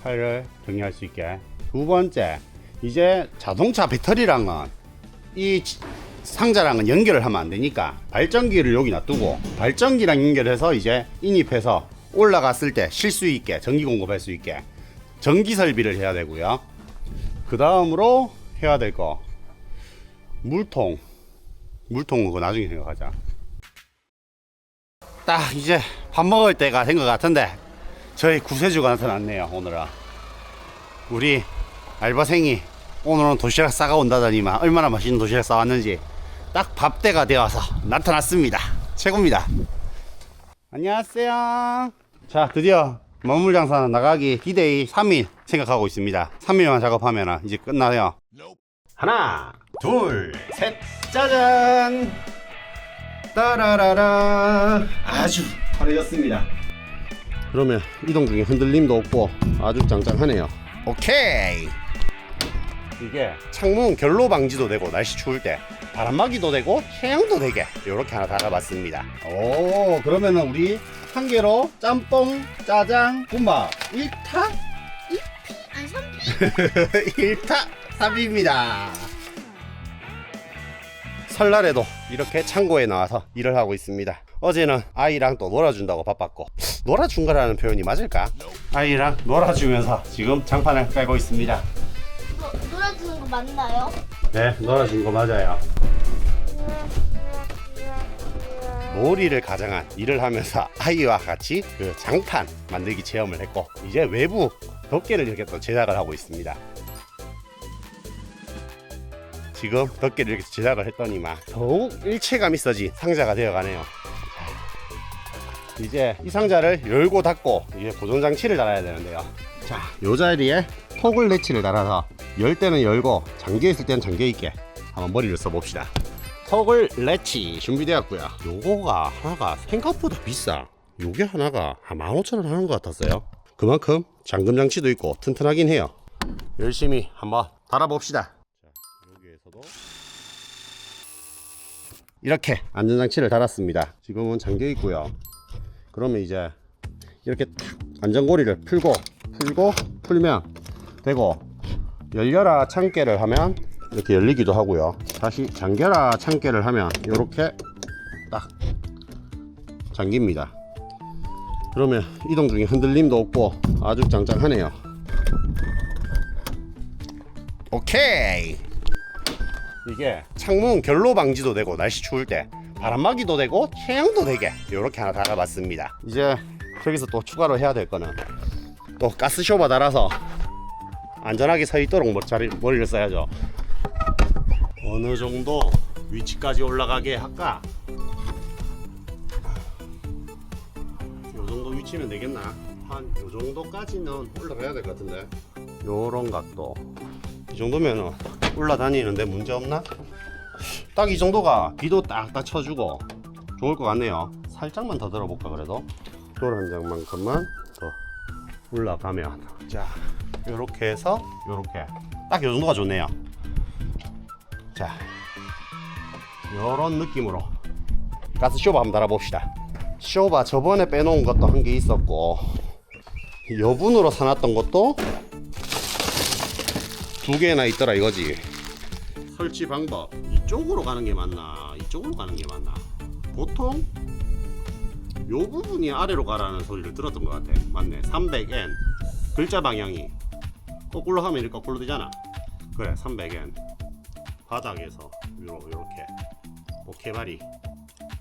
S1: 칼을 정리할 수 있게. 두 번째, 이제 자동차 배터리랑은 이 상자랑은 연결을 하면 안 되니까 발전기를 여기 놔두고 발전기랑 연결해서 이제 인입해서 올라갔을 때 쉴 수 있게 전기 공급할 수 있게 전기 설비를 해야 되고요. 그 다음으로 해야 될 거 물통은 그거 나중에 생각하자. 딱 이제 밥 먹을 때가 된 것 같은데 저희 구세주가 나타났네요. 오늘은 우리 알바생이 오늘은 도시락 싸가 온다더니만 얼마나 맛있는 도시락 싸왔는지 딱 밥때가 되어서 나타났습니다. 최고입니다. 안녕하세요. 자, 드디어 만물장사 나가기 디데이 3일 생각하고 있습니다. 3일만 작업하면 이제 끝나요. 하나 둘 셋 짜잔 따라라라 아주 화려졌습니다. 그러면 이동 중에 흔들림도 없고 아주 짱짱하네요. 오케이. 이게 창문 결로 방지도 되고 날씨 추울 때 바람막이도 되고 태양도 되게 이렇게 하나 달아봤습니다. 오, 그러면은 우리 한 개로 짬뽕, 짜장, 군밥 1타? 2피? 아니 3피? 1타 3입니다. 설날에도 이렇게 창고에 나와서 일을 하고 있습니다. 어제는 아이랑 또 놀아준다고 바빴고, 놀아준 거라는 표현이 맞을까? 아이랑 놀아주면서 지금 장판을 깔고 있습니다.
S4: 놀아주는 거 맞나요?
S1: 네, 놀아준 거 맞아요. 놀이를 가장한 일을 하면서 아이와 같이 그 장판 만들기 체험을 했고, 이제 외부 덮개를 이렇게 또 제작을 하고 있습니다. 지금 덮개를 이렇게 제작을 했더니만 더욱 일체감 있어진 상자가 되어가네요. 이제 이 상자를 열고 닫고 이제 고정장치를 달아야 되는데요. 자, 요 자리에 토글 레치를 달아서 열 때는 열고 잠겨 있을 때는 잠겨 있게 한번 머리를 써봅시다. 토글 레치 준비되었고요. 요거가 하나가 생각보다 비싸. 요게 하나가 한 15,000원 하는 것 같았어요. 그만큼 잠금 장치도 있고 튼튼하긴 해요. 열심히 한번 달아봅시다. 자, 여기에서도 이렇게 안전장치를 달았습니다. 지금은 잠겨 있고요. 그러면 이제 이렇게 탁 안전고리를 풀면 되고, 열려라 참깨를 하면 이렇게 열리기도 하고요. 다시 잠겨라 참깨를 하면 이렇게 딱 잠깁니다. 그러면 이동 중에 흔들림도 없고 아주 짱짱하네요. 오케이. 이게 창문 결로 방지도 되고 날씨 추울 때 바람막이도 되고 태양도 되게 이렇게 하나 달아봤습니다. 이제 저기서 또 추가로 해야 될 거는 또 가스쇼바 달아서 안전하게 서 있도록 머리를 써야죠. 어느 정도 위치까지 올라가게 할까? 요 정도 위치면 되겠나? 한 요 정도까지는 올라가야 될 것 같은데, 요런 각도 이 정도면은 올라다니는데 문제 없나? 딱 이 정도가 비도 딱딱 쳐주고 좋을 것 같네요. 살짝만 더 들어볼까? 그래도 돌 한 장만큼만 더 올라가면, 자, 요렇게 해서 요렇게 딱 요 정도가 좋네요. 자, 요런 느낌으로 가스 쇼바 한번 달아봅시다. 쇼바 저번에 빼놓은 것도 한 개 있었고, 여분으로 사놨던 것도 2개나 있더라 이거지. 설치 방법, 이쪽으로 가는 게 맞나 이쪽으로 가는 게 맞나? 보통 요 부분이 아래로 가라는 소리를 들었던 것 같아. 맞네. 300N 글자 방향이 거꾸로 하면 이렇게 거꾸로 되잖아. 그래, 300N 바닥에서 요렇게 오케이마리.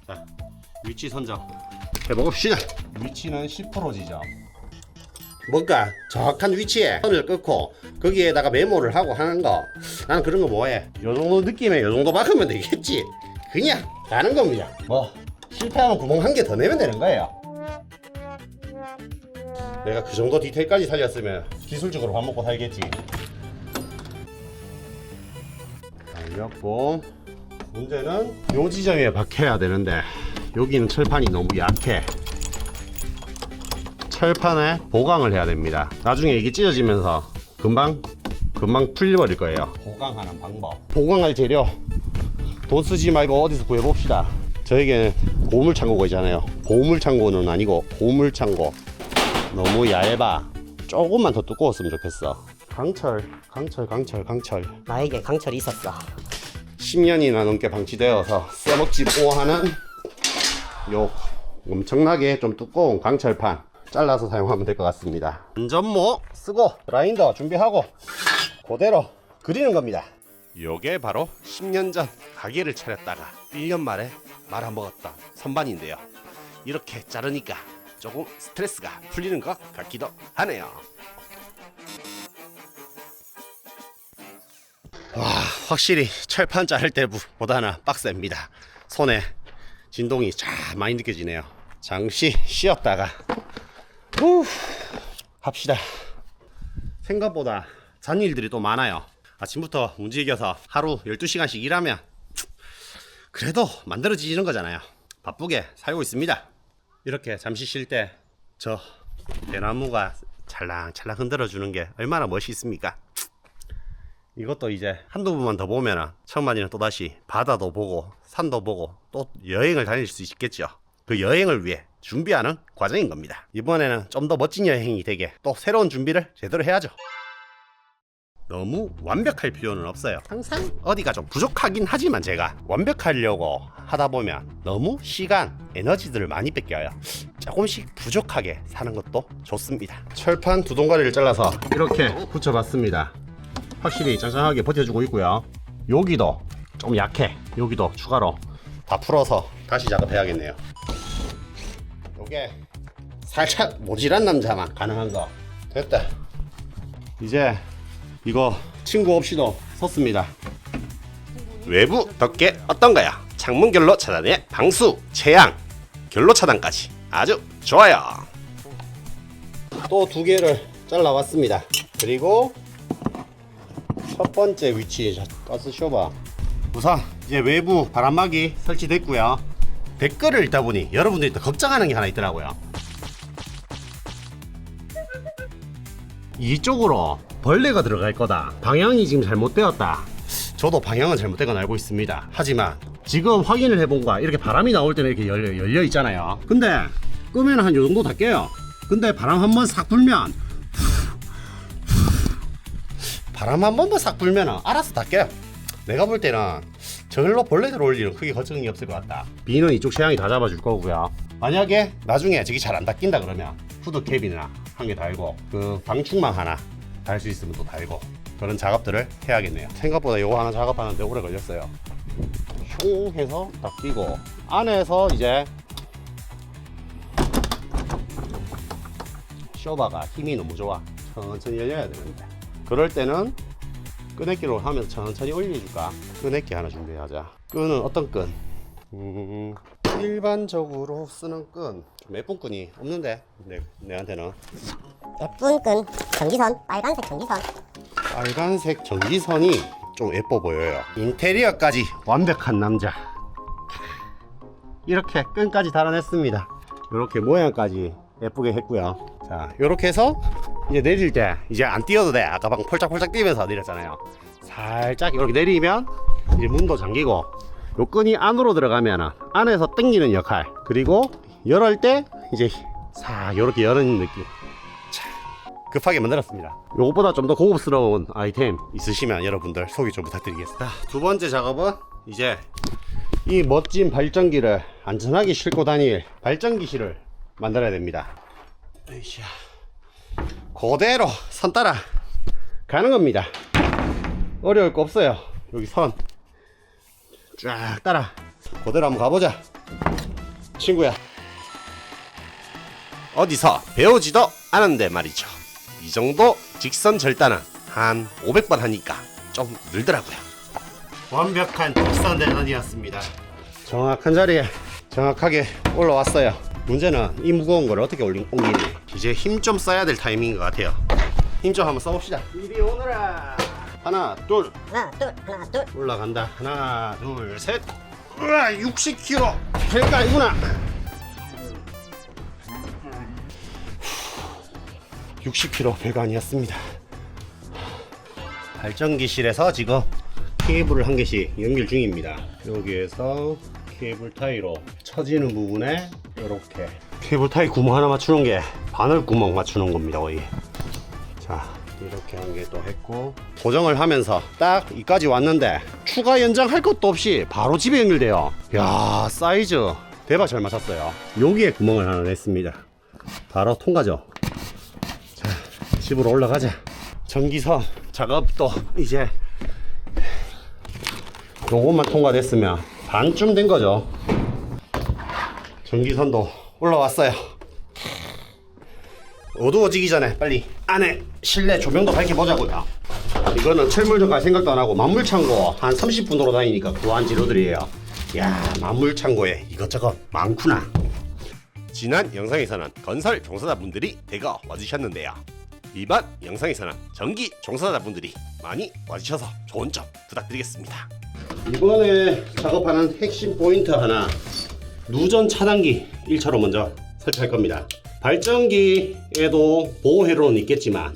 S1: 자, 위치 선정 해봅시다. 위치는 10% 지점. 뭔가 정확한 위치에 선을 끊고 거기에다가 메모를 하고 하는 거, 나는 그런 거 뭐해. 요 정도 느낌에 요 정도 박으면 되겠지. 그냥 가는 겁니다. 뭐 실패하면 구멍 한 개 더 내면 되는 거예요. 내가 그 정도 디테일까지 살렸으면 기술적으로 밥 먹고 살겠지. 알렸고, 문제는 요 지점에 박혀야 되는데 여기는 철판이 너무 약해. 철판에 보강을 해야 됩니다. 나중에 이게 찢어지면서 금방 풀려버릴 거예요. 보강하는 방법, 보강할 재료 돈 쓰지 말고 어디서 구해봅시다. 저에게는 고물창고가 있잖아요. 보물창고는 아니고 고물창고. 너무 얇아. 조금만 더 두꺼웠으면 좋겠어. 강철.
S2: 나에게 강철이 있었어.
S1: 10년이나 넘게 방치되어서 써먹지 못하는 요 엄청나게 좀 두꺼운 강철판 잘라서 사용하면 될 것 같습니다. 안전모 쓰고 그라인더 준비하고 그대로 그리는 겁니다. 요게 바로 10년 전 가게를 차렸다가 1년 만에 말아먹었던 선반인데요. 이렇게 자르니까 조금 스트레스가 풀리는 것 같기도 하네요. 와, 확실히 철판 자를 때보다는 빡셉니다. 손에 진동이 참 많이 느껴지네요. 잠시 쉬었다가 합시다. 생각보다 잔일들이 또 많아요. 아침부터 움직여서 하루 12시간씩 일하면 그래도 만들어지는 거잖아요. 바쁘게 살고 있습니다. 이렇게 잠시 쉴 때 저 대나무가 찰랑찰랑 흔들어 주는 게 얼마나 멋있습니까? 이것도 이제 한두 번만 더 보면 청만이는 또다시 바다도 보고 산도 보고 또 여행을 다닐 수 있겠죠. 그 여행을 위해 준비하는 과정인 겁니다. 이번에는 좀 더 멋진 여행이 되게 또 새로운 준비를 제대로 해야죠. 너무 완벽할 필요는 없어요. 항상 어디가 좀 부족하긴 하지만 제가 완벽하려고 하다 보면 너무 시간, 에너지들을 많이 뺏겨요. 조금씩 부족하게 사는 것도 좋습니다. 철판 두 동가리를 잘라서 이렇게 붙여봤습니다. 확실히 짱짱하게 버텨주고 있고요. 여기도 좀 약해. 여기도 추가로 다 풀어서 다시 작업해야겠네요. 요게 살짝 모질한 남자만 가능한 거 됐다. 이제 이거 친구 없이도 섰습니다. 외부 덮개 어떤가요? 창문 결로 차단에 방수, 채양, 결로 차단까지 아주 좋아요. 또 두 개를 잘라왔습니다. 그리고 첫 번째 위치 가스 쇼바 우선 이제 외부 바람막이 설치됐고요. 댓글을 읽다 보니 여러분들이 또 걱정하는 게 하나 있더라고요. 이쪽으로 벌레가 들어갈 거다, 방향이 지금 잘못되었다. 저도 방향은 잘못된 건 알고 있습니다. 하지만 지금 확인을 해본가 이렇게 바람이 나올 때는 이렇게 열려 있잖아요. 근데 끄면 한 요 정도 다 깨요. 근데 바람 한번 싹 불면 바람 한 번만 싹 불면 알아서 다 깨요. 내가 볼 때는 저걸로 벌레 들어올 일은 크게 걱정이 없을 것 같다. 비는 이쪽 채양이 다 잡아줄 거고요. 만약에 나중에 저기 잘 안 닦인다 그러면 후드캡이나 한 개 달고 그 방충망 하나 달 수 있으면 또 달고 그런 작업들을 해야겠네요. 생각보다 이거 하나 작업하는데 오래 걸렸어요. 슝 해서 딱 끼고 안에서 이제 쇼바가 힘이 너무 좋아. 천천히 열려야 되는데 그럴 때는 끄내기로 하면서 천천히 올려줄까. 끄내기 하나 준비하자. 끈은 어떤 끈? 일반적으로 쓰는 끈 좀 예쁜 끈이 없는데 내한테는
S5: 예쁜 끈 전기선, 빨간색 전기선.
S1: 빨간색 전기선이 좀 예뻐 보여요. 인테리어까지 완벽한 남자. 이렇게 끈까지 달아냈습니다. 이렇게 모양까지 예쁘게 했고요. 자, 이렇게 해서 이제 내릴 때 이제 안 뛰어도 돼. 아까 방 폴짝폴짝 뛰면서 내렸잖아요. 살짝 이렇게 내리면 이제 문도 잠기고 요 끈이 안으로 들어가면 안에서 당기는 역할, 그리고 열을 때 이제 싹 이렇게 여는 느낌. 자, 급하게 만들었습니다. 요것보다 좀 더 고급스러운 아이템 있으시면 여러분들 소개 좀 부탁드리겠습니다. 두 번째 작업은 이제 이 멋진 발전기를 안전하게 싣고 다닐 발전기실을 만들어야 됩니다. 으쌰. 그대로 선 따라 가는 겁니다. 어려울 거 없어요. 여기 선 쫙 따라 그대로 한번 가보자. 친구야, 어디서 배우지도 않은데 말이죠. 이 정도 직선 절단은 한 500번 하니까 좀 늘더라고요. 완벽한 직선 절단이었습니다. 정확한 자리에 정확하게 올라왔어요. 문제는 이 무거운 걸 어떻게 옮기니. 이제 힘 좀 써야 될 타이밍인 것 같아요. 힘 좀 한번 써봅시다. 이리 오너라. 하나 둘 올라간다. 하나 둘 셋. 우와, 60kg 될까 아니구나. 60kg 별거 아니었습니다. 발전기실에서 지금 케이블을 한 개씩 연결 중입니다. 여기에서 케이블 타이로 처지는 부분에 이렇게 케이블 타이 구멍 하나 맞추는 게 바늘 구멍 맞추는 겁니다. 거의. 자, 이렇게 한 개 또 했고 고정을 하면서 딱 이까지 왔는데 추가 연장할 것도 없이 바로 집에 연결돼요. 야 사이즈 대박 잘 맞췄어요. 여기에 구멍을 하나 냈습니다. 바로 통과죠. 자 집으로 올라가자. 전기선 작업도 이제 요것만 통과됐으면 반쯤 된 거죠. 전기선도 올라왔어요. 어두워지기 전에 빨리 안에 실내 조명도 밝혀보자고요. 이거는 철물점 갈 생각도 안 하고 만물창고 한 30분 돌아다니니까 구한 재료들이에요. 야 만물창고에 이것저것 많구나. 지난 영상에서는 건설 종사자분들이 대거 와주셨는데요. 이번 영상에서는 전기 종사자분들이 많이 와주셔서 좋은 점 부탁드리겠습니다. 이번에 작업하는 핵심 포인트 하나, 누전 차단기 1차로 먼저 설치할 겁니다. 발전기에도 보호회로는 있겠지만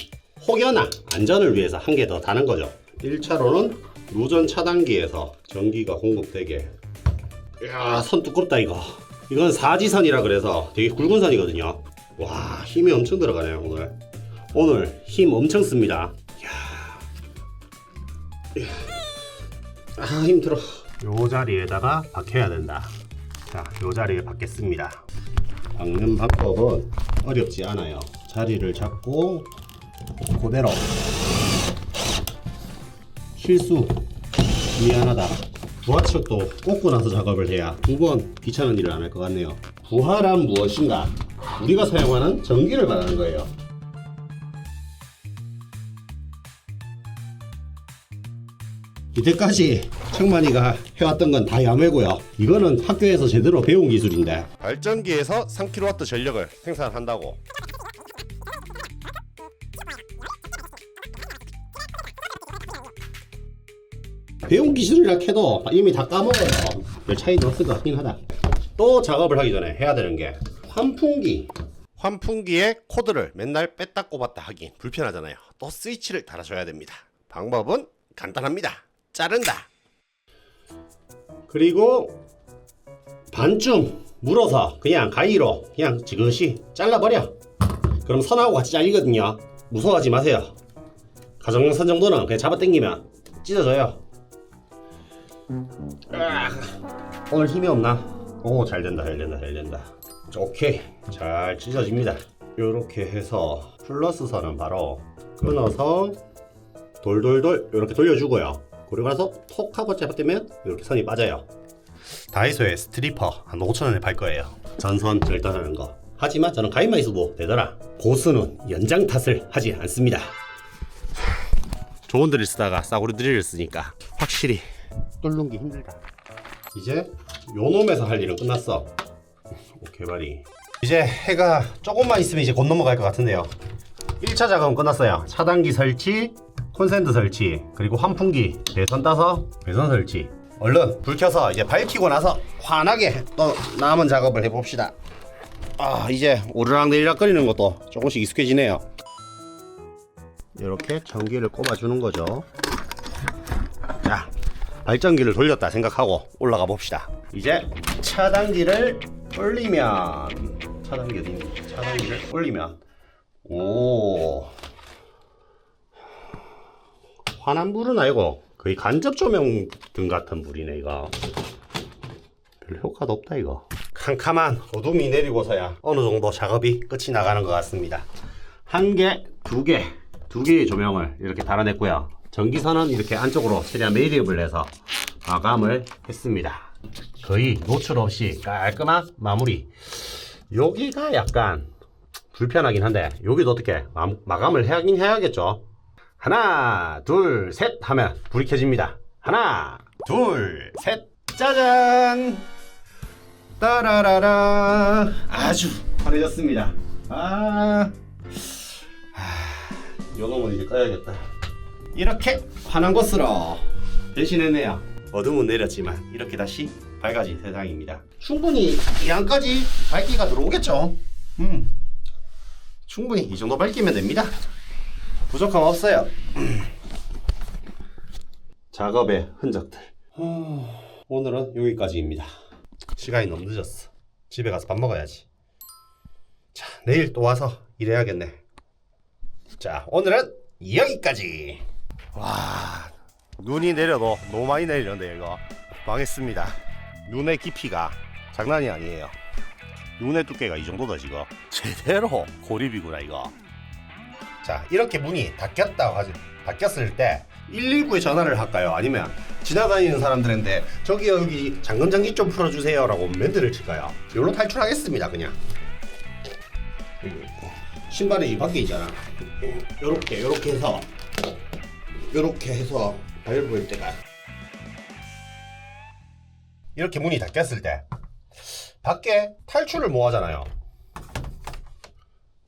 S1: 혹여나 안전을 위해서 한 개 더 다는 거죠. 1차로는 누전 차단기에서 전기가 공급되게. 이야 선 두껍다 이거. 이건 사지선이라 그래서 되게 굵은 선이거든요. 와 힘이 엄청 들어가네요. 오늘 힘 엄청 씁니다. 이야. 아 힘들어. 요 자리에다가 박혀야 된다. 자, 요 자리에 박겠습니다. 박는 방법은 어렵지 않아요. 자리를 잡고 그대로. 실수 미안하다. 부하측도 꽂고 나서 작업을 해야 두 번 귀찮은 일을 안 할 것 같네요. 부하란 무엇인가? 우리가 사용하는 전기를 말하는 거예요. 이때까지 청만이가 해왔던 건 다 야매고요. 이거는 학교에서 제대로 배운 기술인데 발전기에서 3kW 전력을 생산한다고. 배운 기술이라 해도 이미 다 까먹어요. 별 차이 없을 것 같긴 하다. 또 작업을 하기 전에 해야 되는 게 환풍기. 환풍기의 코드를 맨날 뺐다 꼽았다 하긴 불편하잖아요. 또 스위치를 달아줘야 됩니다. 방법은 간단합니다. 자른다. 그리고 반쯤 물어서 그냥 가위로 그냥 지그시 잘라버려. 그럼 선하고 같이 잘리거든요. 무서워하지 마세요. 가정용 선 정도는 그냥 잡아당기면 찢어져요. 오늘 힘이 없나? 오 잘된다. 오케이 잘 찢어집니다. 이렇게 해서 플러스 선은 바로 끊어서 돌돌돌 이렇게 돌려주고요. 그리고 나서 톡 하고 잡아떼면 이렇게 선이 빠져요. 다이소에 스트리퍼 한 5,000원에 팔 거예요. 전선 절단하는 거. 하지만 저는 가위만 있어도 되더라. 고수는 연장 탓을 하지 않습니다. 좋은 드릴 쓰다가 싸구려 드릴을 쓰니까 확실히 뚫는 게 힘들다. 이제 요 놈에서 할 일은 끝났어. 개발이. 이제 해가 조금만 있으면 이제 곧 넘어갈 것 같은데요. 1차 작업은 끝났어요. 차단기 설치, 콘센트 설치, 그리고 환풍기 배선 따서 배선 설치. 얼른 불 켜서 이제 밝히고 나서 환하게 또 남은 작업을 해봅시다. 아 이제 오르락내리락 거리는 것도 조금씩 익숙해지네요. 이렇게 전기를 꼽아주는 거죠. 자 발전기를 돌렸다 생각하고 올라가 봅시다. 이제 차단기를 올리면 차단기 어디니? 차단기를 올리면 오 환한 불은 아니고 거의 간접 조명 등 같은 불이네 이거. 별 효과도 없다 이거. 캄캄한 어둠이 내리고서야 어느 정도 작업이 끝이 나가는 것 같습니다. 한 개, 두 개의 조명을 이렇게 달아냈고요. 전기선은 이렇게 안쪽으로 최대한 매립을 해서 마감을 했습니다. 거의 노출 없이 깔끔한 마무리. 여기가 약간 불편하긴 한데 여기도 어떻게 마감을 하긴 해야겠죠. 하나 둘 셋 하면 불이 켜집니다. 하나 둘 셋 짜잔 따라라라 아주 환해졌습니다. 요놈은 이제 꺼야겠다. 이렇게 환한 곳으로 변신했네요. 어둠은 내렸지만 이렇게 다시 밝아진 세상입니다. 충분히 이 안까지 밝기가 들어오겠죠. 충분히 이 정도 밝기면 됩니다. 부족함 없어요. 작업의 흔적들. 오늘은 여기까지입니다. 시간이 너무 늦었어. 집에 가서 밥 먹어야지. 자, 내일 또 와서 일해야겠네. 자, 오늘은 여기까지. 와, 눈이 내려도 너무 많이 내리는데 이거 망했습니다. 눈의 깊이가 장난이 아니에요. 눈의 두께가 이 정도다 지금. 제대로 고립이구나 이거. 자, 이렇게 문이 닫혔을 때 119에 전화를 할까요? 아니면 지나다니는 사람들인데 저기요 여기 잠금장치 좀 풀어주세요 라고 멘트를 칠까요? 이걸로 탈출하겠습니다. 그냥 신발이 이 밖에 있잖아. 요렇게 해서 밟을 때가 이렇게 문이 닫혔을 때 밖에 탈출을 뭐 하잖아요.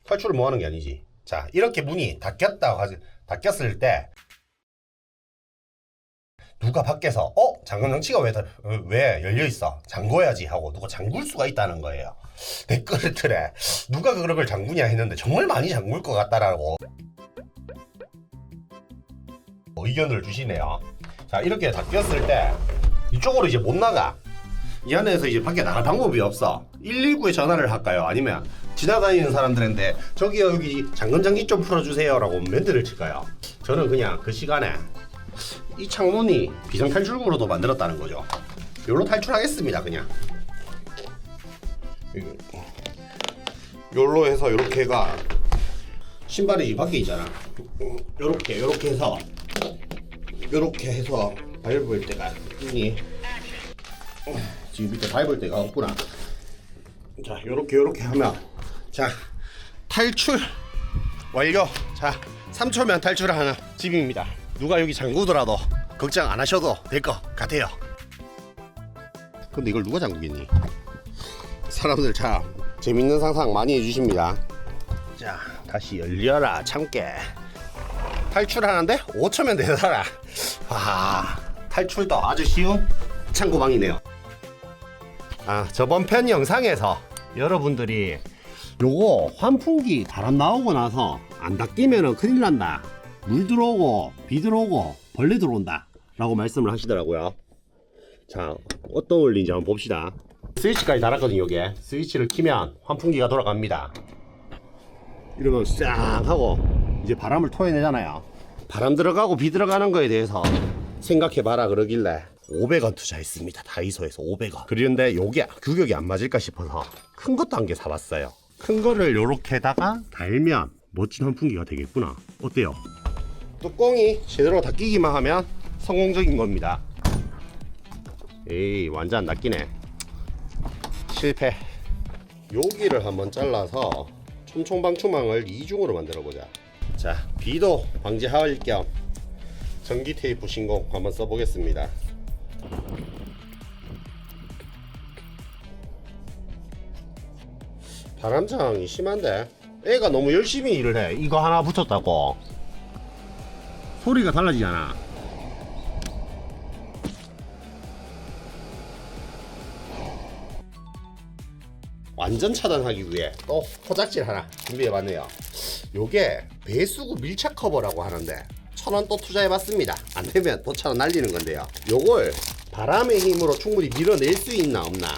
S1: 탈출을 뭐 하는 게 아니지. 자, 이렇게 문이 닫혔을 때 누가 밖에서 잠금장치가 왜 열려있어? 잠궈야지 하고 누가 잠글 수가 있다는 거예요. 댓글에 누가 그런 걸 잠그냐 했는데 정말 많이 잠글 것 같다라고 의견을 주시네요. 자, 이렇게 닫혔을 때 이쪽으로 이제 못 나가. 이 안에서 이제 밖에 나갈 방법이 없어. 119에 전화를 할까요? 아니면 지나다니는 사람들인데 저기요 여기 잠금장치 좀 풀어주세요 라고 멘트를 칠까요? 저는 그냥 그 시간에 이 창문이 비상탈출구로도 만들었다는 거죠. 요로 탈출하겠습니다. 그냥 요로 해서 요렇게가 신발이 이 밖에 있잖아. 요렇게 해서 밟을 때가 있니? 지금 밑에 밟을 데가 없구나. 자, 요렇게 하면 자, 탈출 완료. 자, 3초면 탈출하는 집입니다. 누가 여기 잠그더라도 걱정 안 하셔도 될 것 같아요. 근데 이걸 누가 잠그겠니? 사람들 참 재밌는 상상 많이 해주십니다. 자, 다시 열려라 참깨. 탈출하는데 5초면 되더라. 아, 탈출도 아주 쉬운 창고방이네요. 아, 저번 편 영상에서 여러분들이 요거 환풍기 바람 나오고 나서 안 닦이면 큰일 난다, 물 들어오고 비 들어오고 벌레 들어온다 라고 말씀을 하시더라고요. 자, 어떤 원리인지 한번 봅시다. 스위치까지 달았거든요. 요게 스위치를 키면 환풍기가 돌아갑니다. 이러면 싹 하고 이제 바람을 토해내잖아요. 바람 들어가고 비 들어가는 거에 대해서 생각해봐라 그러길래 500원 투자했습니다. 다이소에서 500원. 그런데 요게 규격이 안 맞을까 싶어서 큰 것도 한 개 사봤어요. 큰 거를 요렇게다가 달면 멋진 환풍기가 되겠구나. 어때요? 뚜껑이 제대로 닫히기만 하면 성공적인 겁니다. 에이, 완전 안 닫히네. 실패. 여기를 한번 잘라서 촘촘방충망을 이중으로 만들어 보자. 자, 비도 방지할 겸 전기 테이프 신공 한번 써보겠습니다. 바람장이 심한데 애가 너무 열심히 일을 해. 이거 하나 붙였다고 소리가 달라지잖아. 완전 차단하기 위해 또 포작질 하나 준비해봤네요. 요게 배수구 밀착 커버라고 하는데 1,000원 또 투자해봤습니다. 안되면 또 1,000원 날리는 건데요. 요걸 바람의 힘으로 충분히 밀어낼 수 있나 없나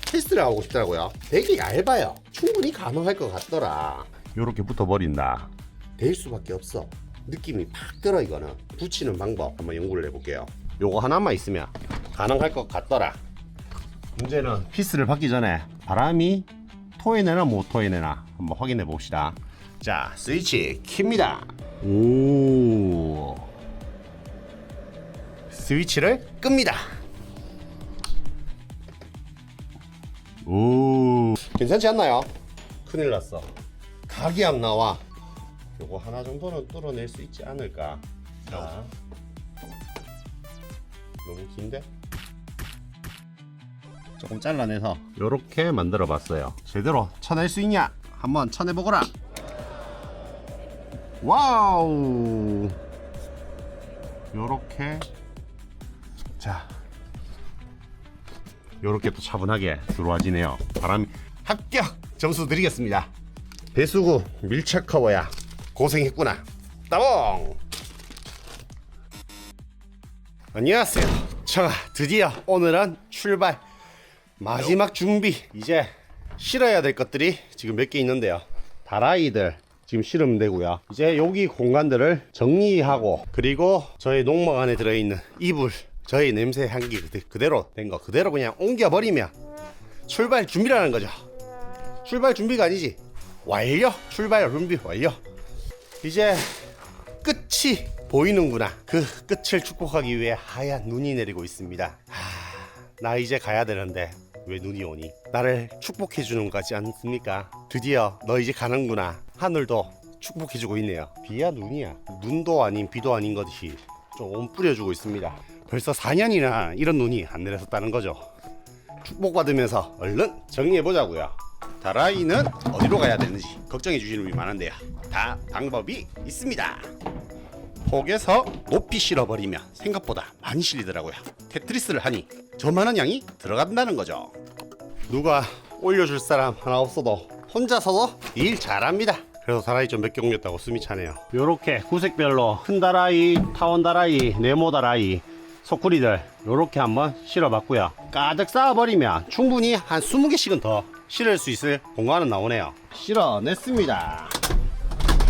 S1: 테스트를 하고 싶더라고요. 되게 얇아요. 충분히 가능할 것 같더라. 요렇게 붙어버린다. 될 수밖에 없어. 느낌이 팍 들어. 이거는 붙이는 방법 한번 연구를 해볼게요. 요거 하나만 있으면 가능할 것 같더라. 문제는 피스를 받기 전에 바람이 토해내나 못 토해내나 한번 확인해 봅시다. 자, 스위치 킵니다. 오, 스위치를 끕니다. 오, 괜찮지 않나요? 큰일 났어. 각이 안 나와. 요거 하나 정도는 뚫어낼 수 있지 않을까. 자, 너무 긴데? 조금 잘라내서 요렇게 만들어 봤어요. 제대로 쳐낼 수 있냐? 한번 쳐내보거라. 와우, 요렇게. 자, 요렇게 또 차분하게 들어와지네요. 바람이 합격 점수 드리겠습니다. 배수구 밀착 커버야 고생했구나. 따봉. 안녕하세요. 저 드디어 오늘은 출발 마지막 준비. 이제 실어야 될 것들이 지금 몇 개 있는데요. 다라이들 지금 실으면 되고요. 이제 여기 공간들을 정리하고, 그리고 저희 농막 안에 들어있는 이불, 저희 냄새 향기 그대로 된 거 그대로 그냥 옮겨버리면 출발 준비라는 거죠. 출발 준비가 아니지, 완료. 출발 준비 완료. 이제 끝이 보이는구나. 그 끝을 축복하기 위해 하얀 눈이 내리고 있습니다. 나 이제 가야 되는데 왜 눈이 오니? 나를 축복해 주는 거지 않습니까? 드디어 너 이제 가는구나. 하늘도 축복해 주고 있네요. 비야 눈이야. 눈도 아닌 비도 아닌 것이 좀 뿌려주고 있습니다. 벌써 4년이나 이런 눈이 안 내렸었다는 거죠. 축복받으면서 얼른 정리해 보자고요. 다라이는 어디로 가야 되는지 걱정해 주시는 분이 많은데요, 다 방법이 있습니다. 폭에서 높이 실어버리면 생각보다 많이 실리더라고요. 테트리스를 하니 저만한 양이 들어간다는 거죠. 누가 올려줄 사람 하나 없어도 혼자서도 일 잘합니다. 그래서 다라이 좀 몇 개 옮겼다고 숨이 차네요. 요렇게 구색별로 큰 다라이, 타원 다라이, 네모 다라이, 소쿠리들 요렇게 한번 실어봤고요. 가득 쌓아버리면 충분히 한 20개씩은 더 실을 수 있을 공간은 나오네요. 실어냈습니다.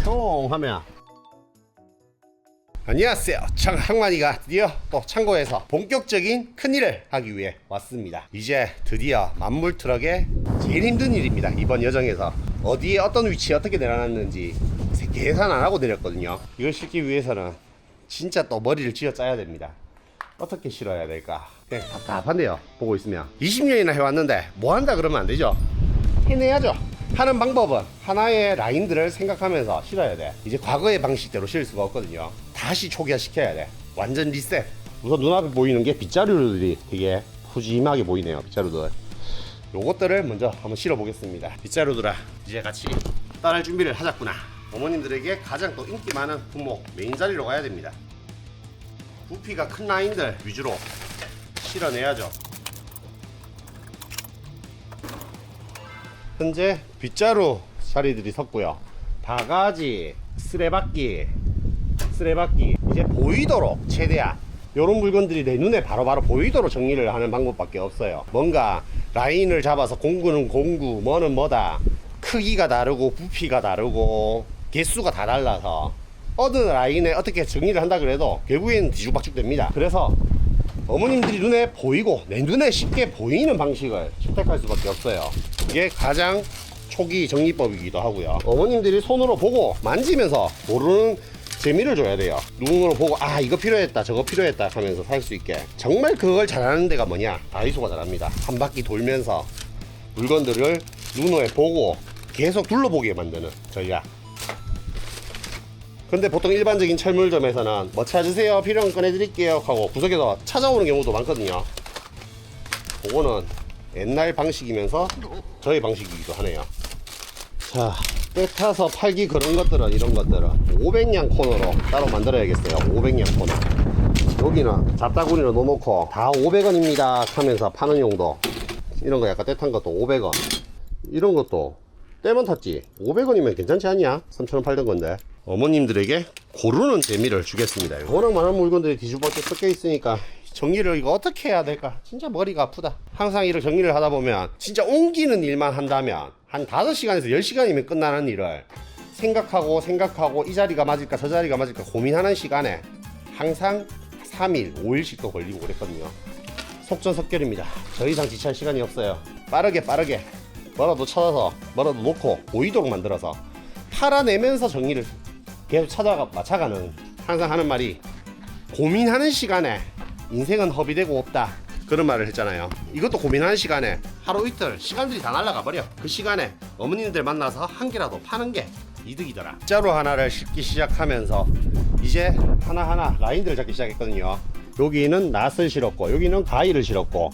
S1: 총 하면, 안녕하세요. 항만이가 드디어 또 창고에서 본격적인 큰일을 하기 위해 왔습니다. 이제 드디어 만물 트럭의 제일 힘든 일입니다. 이번 여정에서 어디에 어떤 위치에 어떻게 내려놨는지 계산 안 하고 내렸거든요. 이걸 싣기 위해서는 진짜 또 머리를 쥐어 짜야 됩니다. 어떻게 실어야 될까? 그냥 답답한데요. 보고 있으면 20년이나 해왔는데 뭐 한다 그러면 안 되죠. 해내야죠. 하는 방법은 하나의 라인들을 생각하면서 실어야 돼. 이제 과거의 방식대로 실을 수가 없거든요. 다시 초기화 시켜야 돼. 완전 리셋. 우선 눈앞에 보이는 게 빗자루들이 되게 푸짐하게 보이네요. 빗자루들. 요것들을 먼저 한번 실어 보겠습니다. 빗자루들아, 이제 같이 따를 준비를 하자꾸나. 어머님들에게 가장 또 인기 많은 품목 메인 자리로 가야 됩니다. 부피가 큰 라인들 위주로 실어내야죠. 현재 빗자루 자리들이 섰고요. 바가지, 쓰레받기 이제 보이도록 최대한 이런 물건들이 내 눈에 바로바로 보이도록 정리를 하는 방법밖에 없어요. 뭔가 라인을 잡아서 공구는 공구, 뭐는 뭐다, 크기가 다르고 부피가 다르고 개수가 다 달라서 어느 라인에 어떻게 정리를 한다 그래도 결국에는 뒤죽박죽 됩니다. 그래서 어머님들이 눈에 보이고 내 눈에 쉽게 보이는 방식을 선택할 수밖에 없어요. 이게 가장 초기 정리법이기도 하고요. 어머님들이 손으로 보고 만지면서 모르는 재미를 줘야 돼요. 눈으로 보고 아 이거 필요했다 저거 필요했다 하면서 살 수 있게. 정말 그걸 잘하는 데가 뭐냐? 다이소가 잘합니다. 한 바퀴 돌면서 물건들을 눈에 보고 계속 둘러보게 만드는 저희가. 근데 보통 일반적인 철물점에서는 뭐 찾으세요, 필요한 거 꺼내드릴게요 하고 구석에서 찾아오는 경우도 많거든요. 그거는 옛날 방식이면서 저희 방식이기도 하네요. 자, 때 타서 팔기 그런 것들은, 이런 것들은 500냥 코너로 따로 만들어야겠어요. 500냥 코너. 여기는 잡다구니로 넣어놓고 다 500원입니다 하면서 파는 용도. 이런 거 약간 때 탄 것도 500원. 이런 것도 때만 탔지 500원이면 괜찮지 않냐? 3,000원 팔던 건데. 어머님들에게 고르는 재미를 주겠습니다. 워낙 많은 물건들이 뒤죽박죽 섞여 있으니까 정리를 이거 어떻게 해야 될까? 진짜 머리가 아프다. 항상 이런 정리를 하다 보면 진짜 옮기는 일만 한다면 한 5시간에서 10시간이면 끝나는 일을 생각하고 이 자리가 맞을까 저 자리가 맞을까 고민하는 시간에 항상 3일 5일씩도 걸리고 그랬거든요. 속전속결입니다. 더 이상 지체할 시간이 없어요. 빠르게 뭐라도 찾아서 뭐라도 놓고 보이도록 만들어서 팔아내면서 정리를 계속 맞춰가는, 항상 하는 말이 고민하는 시간에 인생은 허비되고 없다, 그런 말을 했잖아요. 이것도 고민하는 시간에 하루 이틀 시간들이 다 날아가 버려. 그 시간에 어머님들 만나서 한 개라도 파는 게 이득이더라. 자루 하나를 싣기 시작하면서 이제 하나하나 라인들을 잡기 시작했거든요. 여기는 낫을 실었고 여기는 가위를 실었고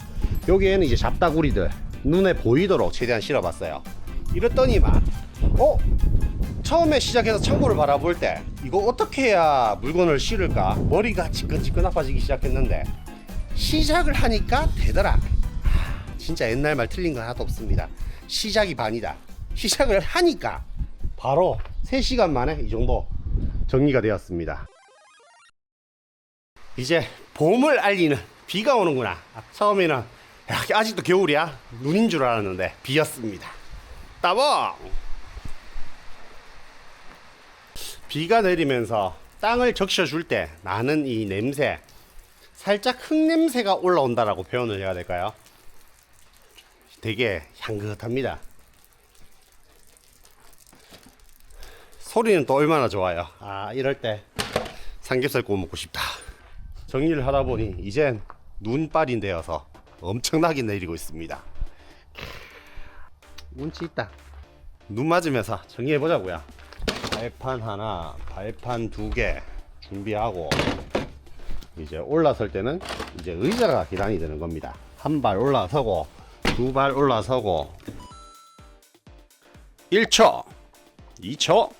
S1: 여기에는 이제 잡다구리들 눈에 보이도록 최대한 실어봤어요. 이랬더니만 처음에 시작해서 창고를 바라볼 때 이거 어떻게 해야 물건을 실을까 머리가 지끈지끈 아파지기 시작했는데 시작을 하니까 되더라. 진짜 옛날 말 틀린 거 하나도 없습니다. 시작이 반이다. 시작을 하니까 바로 3시간 만에 이 정도 정리가 되었습니다. 이제 봄을 알리는 비가 오는구나. 처음에는 아직도 겨울이야? 눈인 줄 알았는데 비였습니다. 따봉! 비가 내리면서 땅을 적셔줄 때 나는 이 냄새, 살짝 흙냄새가 올라온다라고 표현을 해야 될까요? 되게 향긋합니다. 소리는 또 얼마나 좋아요. 아, 이럴 때 삼겹살 구워 먹고 싶다. 정리를 하다 보니 이젠 눈발이 되어서 엄청나게 내리고 있습니다. 운치 있다. 눈 맞으면서 정리해 보자고요. 발판 하나, 발판 2개 준비하고 이제 올라설 때는 이제 의자가 계단이 되는 겁니다. 한 발 올라서고 2발 올라서고 1초, 2초,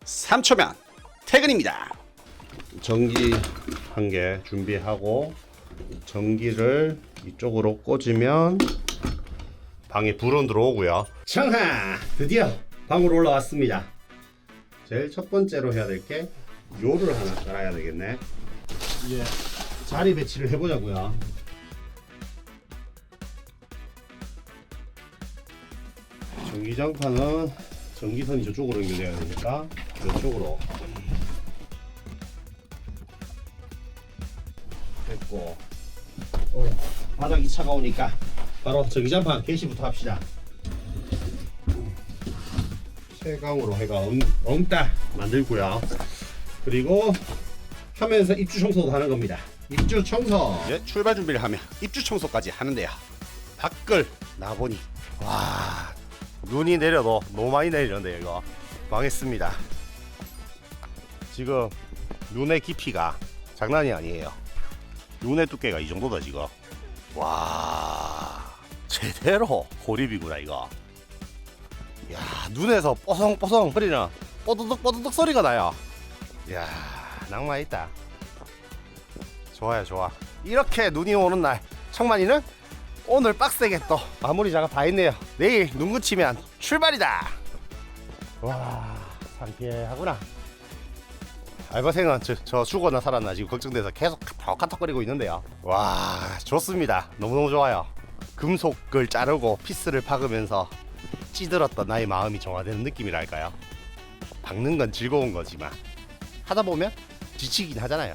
S1: 3초면 퇴근입니다. 전기 한 개 준비하고 전기를 이쪽으로 꽂으면 방에 불은 들어오고요. 청하! 드디어 방으로 올라왔습니다. 제일 첫 번째로 해야 될 게 요를 하나 깔아야 되겠네. 이제 자리 배치를 해보자고요. 전기장판은 전기선이 저쪽으로 연결되어야 되니까 이쪽으로 됐고, 바닥이 차가우니까 바로 전기장판 개시부터 합시다. 최강으로 해가 엉따 만들고요. 그리고 하면서 입주 청소도 하는 겁니다. 입주 청소. 이제 출발 준비를 하면 입주 청소까지 하는데요. 밖을 나보니 와, 눈이 내려도 너무 많이 내리는데 이거 망했습니다. 지금 눈의 깊이가 장난이 아니에요. 눈의 두께가 이 정도다 지금. 와, 제대로 고립이구나 이거. 야, 눈에서 뽀송뽀송 거리는 뽀드득 소리가 나요. 야, 낭만 있다. 좋아요, 좋아. 이렇게 눈이 오는 날 청만이는 오늘 빡세게 또 마무리 작업 다 했네요. 내일 눈 그치면 출발이다. 와, 상쾌하구나. 알바생은 저 죽었나 살았나 지금 걱정돼서 계속 카톡거리고 있는데요. 와, 좋습니다. 너무너무 좋아요. 금속을 자르고 피스를 박으면서 찌들었던 나의 마음이 정화되는 느낌이랄까요. 박는 건 즐거운 거지만 하다 보면 지치긴 하잖아요.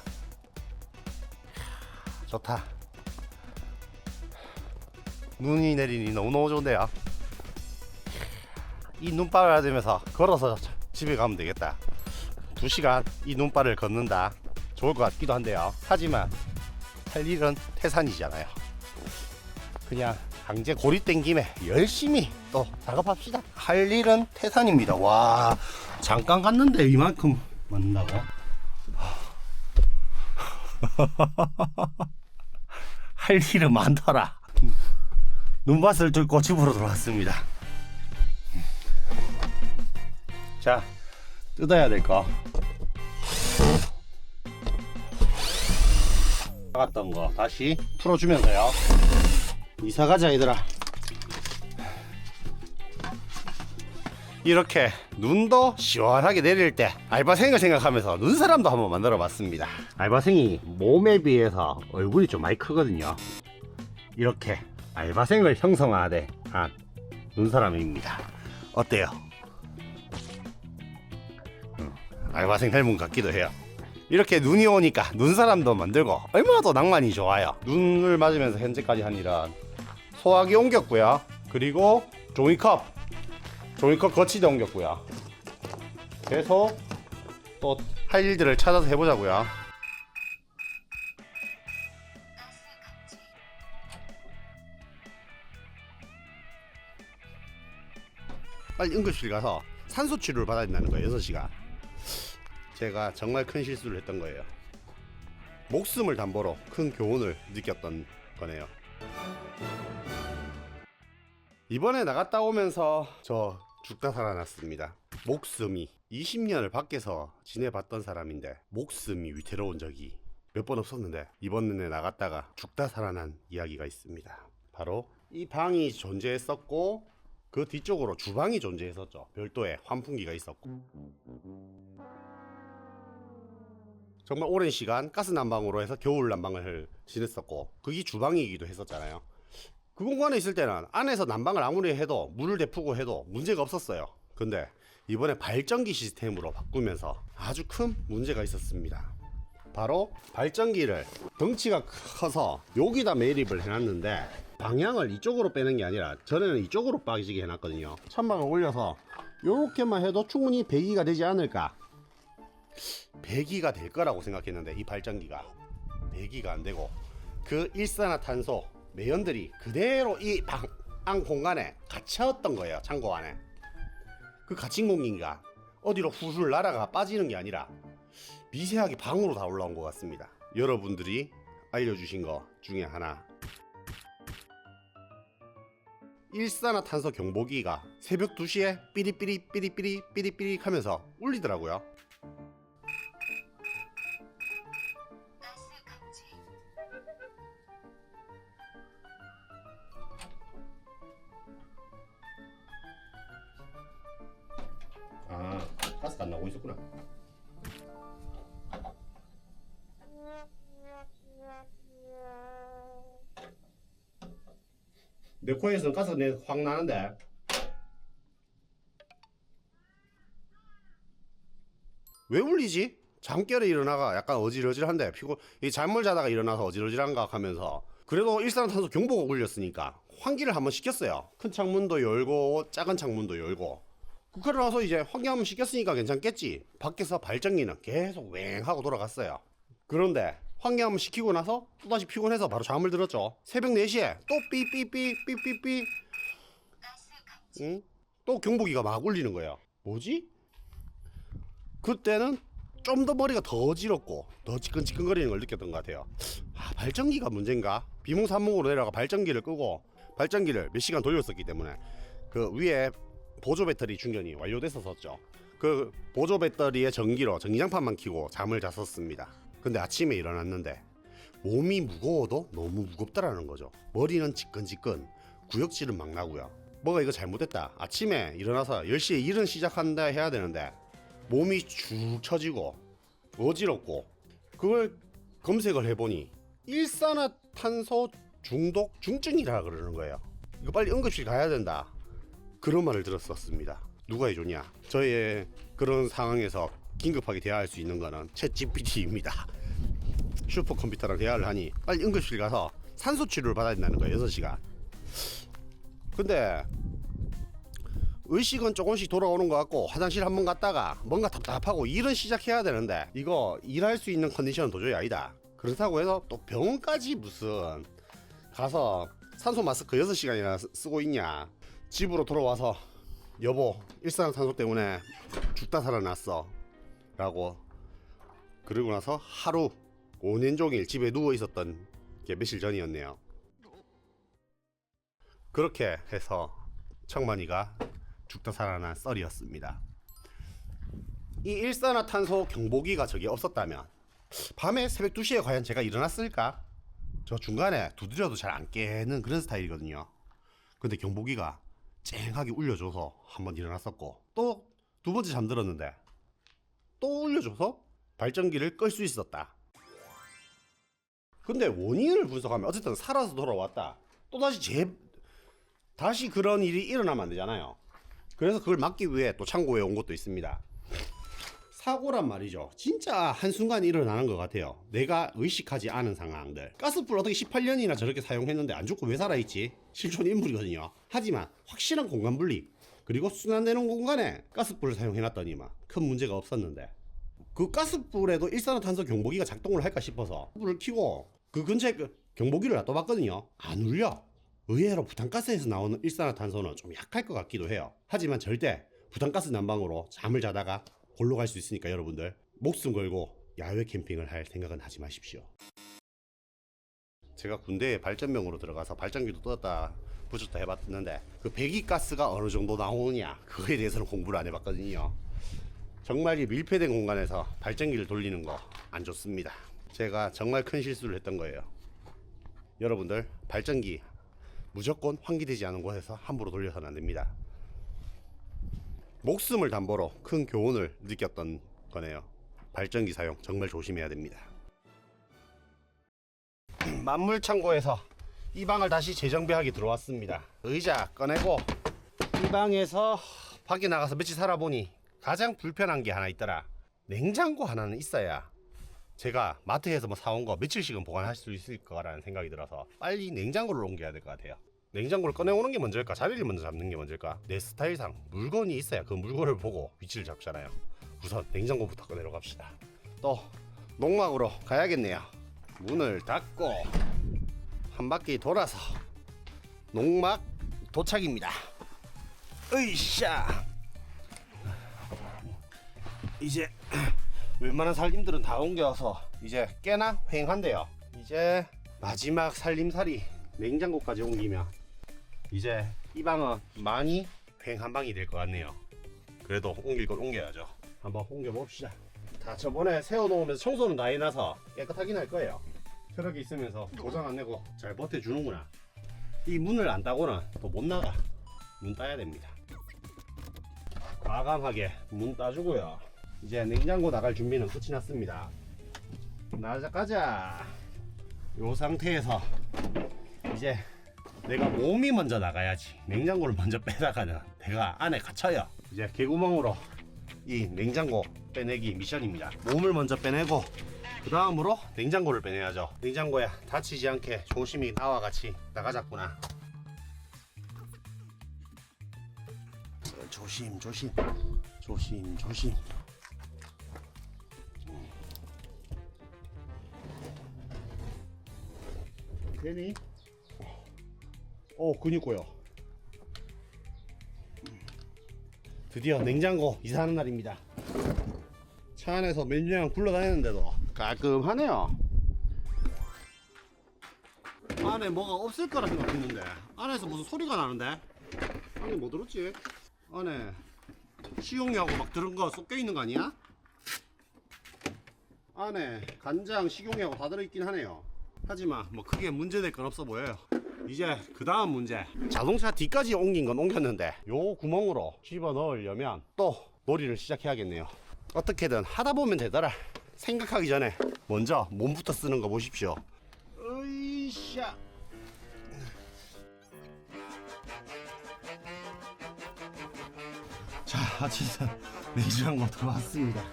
S1: 좋다. 눈이 내리니 너무너무 좋은데요. 이 눈발을 맞으면서 걸어서 집에 가면 되겠다. 2시간 이 눈발을 걷는다. 좋을 것 같기도 한데요. 하지만 할 일은 태산이잖아요. 그냥 강제 고립된 김에 열심히 또 작업합시다. 할 일은 태산입니다. 와, 잠깐 갔는데 이만큼 맞는다고? 할 일은 많더라. 눈밭을 뚫고 집으로 돌아왔습니다. 자, 뜯어야 될 거. 나갔던 거 다시 풀어주면서요. 이사가자 얘들아. 이렇게 눈도 시원하게 내릴 때 알바생을 생각하면서 눈사람도 한번 만들어 봤습니다. 알바생이 몸에 비해서 얼굴이 좀 많이 크거든요. 이렇게 알바생을 형성하되 한 눈사람입니다. 어때요? 알바생 닮은 것 같기도 해요. 이렇게 눈이 오니까 눈사람도 만들고 얼마나 더 낭만이 좋아요. 눈을 맞으면서 현재까지 한 일은 소화기 옮겼고요. 그리고 종이컵 거치대 옮겼고요. 계속 또 할 일들을 찾아서 해보자고요. 빨리 응급실 가서 산소 치료를 받아야 된다는 거예요. 6시간. 제가 정말 큰 실수를 했던 거예요. 목숨을 담보로 큰 교훈을 느꼈던 거네요. 이번에 나갔다 오면서 저 죽다 살아났습니다. 목숨이 20년을 밖에서 지내봤던 사람인데 목숨이 위태로운 적이 몇 번 없었는데 이번에 나갔다가 죽다 살아난 이야기가 있습니다. 바로 이 방이 존재했었고 그 뒤쪽으로 주방이 존재했었죠. 별도의 환풍기가 있었고 정말 오랜 시간 가스 난방으로 해서 겨울 난방을 지냈었고 그게 주방이기도 했었잖아요. 그 공간에 있을 때는 안에서 난방을 아무리 해도 물을 데푸고 해도 문제가 없었어요. 근데 이번에 발전기 시스템으로 바꾸면서 아주 큰 문제가 있었습니다. 바로 발전기를 덩치가 커서 여기다 매립을 해놨는데 방향을 이쪽으로 빼는 게 아니라 전에는 이쪽으로 빠지게 해놨거든요. 천막을 올려서 이렇게만 해도 충분히 배기가 되지 않을까. 배기가 될 거라고 생각했는데 이 발전기가 배기가 안 되고 그 일산화탄소 매연들이 그대로 이 방 공간에 갇혔던 거예요. 창고 안에. 그 갇힌 공기가 어디로 후술 날아가 빠지는 게 아니라 미세하게 방으로 다 올라온 것 같습니다. 여러분들이 알려주신 거 중에 하나, 일산화탄소 경보기가 새벽 2시에 삐리삐리 삐리삐리 삐리삐리 하면서 울리더라고요. 아, 가스가 안 나오고 있었구나. 내 코에서는 가스가 확 나는데. 왜 울리지? 잠결에 일어나가 약간 어질어질한데 이 잠을 자다가 일어나서 어질어질한가 하면서 그래도 일산화탄소 경보가 울렸으니까 환기를 한번 시켰어요. 큰 창문도 열고 작은 창문도 열고. 그러고 나서 이제 환기 한번 시켰으니까 괜찮겠지. 밖에서 발전기는 계속 웽하고 돌아갔어요. 그런데 환기 한번 시키고 나서 또다시 피곤해서 바로 잠을 들었죠. 새벽 4시에 또 삐삐삐삐삐삐 응? 또 경보기가 막 울리는 거예요. 뭐지? 그때는 좀 더 머리가 더 어지럽고 더 지끈지끈거리는 걸 느꼈던 것 같아요. 아, 발전기가 문제인가? 비몽사몽으로 내려가 발전기를 끄고 발전기를 몇 시간 돌렸었기 때문에 그 위에 보조 배터리 충전이 완료됐었죠. 그 보조 배터리의 전기로 전기장판만 켜고 잠을 잤었습니다. 근데 아침에 일어났는데 몸이 무거워도 너무 무겁다라는 거죠. 머리는 지끈지끈, 구역질은 막 나고요. 뭐가 이거 잘못됐다. 아침에 일어나서 10시에 일은 시작한다 해야 되는데 몸이 축 처지고 어지럽고, 그걸 검색을 해보니 일산화탄소 중독 중증이라 그러는 거예요. 이거 빨리 응급실 가야 된다, 그런 말을 들었었습니다. 누가 해줬냐? 저의 그런 상황에서 긴급하게 대화할 수 있는 거는 챗GPT입니다. 슈퍼컴퓨터랑 대화를 하니 빨리 응급실 가서 산소 치료를 받아야 된다는 거예요. 6시간. 근데 의식은 조금씩 돌아오는 것 같고 화장실 한번 갔다가 뭔가 답답하고 일은 시작해야 되는데 이거 일할 수 있는 컨디션은 도저히 아니다. 그렇다고 해서 또 병원까지 무슨 가서 산소 마스크 6시간이나 쓰고 있냐. 집으로 돌아와서 여보 일산화탄소 때문에 죽다 살아났어 라고, 그리고 나서 하루 5년 종일 집에 누워 있었던 게 며칠 전이었네요. 그렇게 해서 청만이가 죽다 살아난 썰이었습니다. 이 일산화탄소 경보기가 저게 없었다면 밤에 새벽 2시에 과연 제가 일어났을까? 저 중간에 두드려도 잘 안 깨는 그런 스타일이거든요. 근데 경보기가 쨍하게 울려줘서 한번 일어났었고, 또 두 번째 잠들었는데 또 울려줘서 발전기를 끌 수 있었다. 근데 원인을 분석하면 어쨌든 살아서 돌아왔다. 또다시 다시 그런 일이 일어나면 안 되잖아요. 그래서 그걸 막기 위해 또 창고에 온 것도 있습니다. 사고란 말이죠. 진짜 한순간 일어나는 것 같아요. 내가 의식하지 않은 상황들. 가스불 어떻게 18년이나 저렇게 사용했는데 안 죽고 왜 살아있지? 실존 인물이거든요. 하지만 확실한 공간 분리, 그리고 순환되는 공간에 가스불을 사용해놨더니만 큰 문제가 없었는데, 그 가스불에도 일산화탄소 경보기가 작동을 할까 싶어서 불을 켜고 그 근처에 경보기를 놔둬봤거든요. 안 울려. 의외로 부탄가스에서 나오는 일산화탄소는 좀 약할 것 같기도 해요. 하지만 절대 부탄가스 난방으로 잠을 자다가 골로 갈 수 있으니까 여러분들 목숨 걸고 야외 캠핑을 할 생각은 하지 마십시오. 제가 군대에 발전병으로 들어가서 발전기도 떴다 붙였다 해봤는데 그 배기가스가 어느 정도 나오느냐, 그거에 대해서는 공부를 안 해봤거든요. 정말 이 밀폐된 공간에서 발전기를 돌리는 거 안 좋습니다. 제가 정말 큰 실수를 했던 거예요. 여러분들 발전기 무조건 환기되지 않은 곳에서 함부로 돌려서는 안 됩니다. 목숨을 담보로 큰 교훈을 느꼈던 거네요. 발전기 사용 정말 조심해야 됩니다. 만물창고에서 이 방을 다시 재정비하기 들어왔습니다. 의자 꺼내고 이 방에서 밖에 나가서 며칠 살아보니 가장 불편한 게 하나 있더라. 냉장고 하나는 있어야 제가 마트에서 뭐 사온 거 며칠씩은 보관할 수 있을 거라는 생각이 들어서 빨리 냉장고를 옮겨야 될 것 같아요. 냉장고를 꺼내오는 게 먼저일까, 자리를 먼저 잡는 게 먼저일까? 내 스타일상 물건이 있어야 그 물건을 보고 위치를 잡잖아요. 우선 냉장고부터 꺼내러 갑시다. 또 농막으로 가야겠네요. 문을 닫고 한 바퀴 돌아서 농막 도착입니다. 으이샤. 이제 웬만한 살림들은 다 옮겨서 이제 꽤나 휑한데요. 이제 마지막 살림살이 냉장고까지 옮기면 이제 이 방은 많이 휑한 방이 될 것 같네요. 그래도 옮길 걸 옮겨야죠. 한번 옮겨봅시다. 다 저번에 세워놓으면서 청소는 다 해놔서 깨끗하긴 할 거예요. 트럭이 있으면서 고장 안 내고 잘 버텨주는구나. 이 문을 안 따고는 또 못 나가. 문 따야 됩니다. 과감하게 문 따주고요. 이제 냉장고 나갈 준비는 끝이 났습니다. 가자. 요 상태에서 이제 내가 몸이 먼저 나가야지. 냉장고를 먼저 빼다가는 내가 안에 갇혀요. 이제 개구멍으로 이 냉장고 빼내기 미션입니다. 몸을 먼저 빼내고 그 다음으로 냉장고를 빼내야죠. 냉장고야 다치지 않게 조심히 나와 같이 나가자꾸나. 조심 조심 조심 조심. 되니? 그니까요. 드디어 냉장고 이사하는 날입니다. 차 안에서 몇 년 굴러다녔는데도 깔끔하네요. 안에 뭐가 없을 거라 생각했는데 안에서 무슨 소리가 나는데? 안에 뭐 들었지? 안에 식용유하고 막 들은 거 섞여 있는 거 아니야? 안에 간장, 식용유하고 다 들어있긴 하네요. 하지만 뭐 크게 문제될 건 없어 보여요. 이제 그 다음 문제. 자동차 뒤까지 옮긴 건 옮겼는데 요 구멍으로 집어 넣으려면 또 놀이를 시작해야겠네요. 어떻게든 하다 보면 되더라. 생각하기 전에 먼저 몸부터 쓰는 거 보십시오. 으이샤. 자, 아침에 냉장고 들어왔습니다.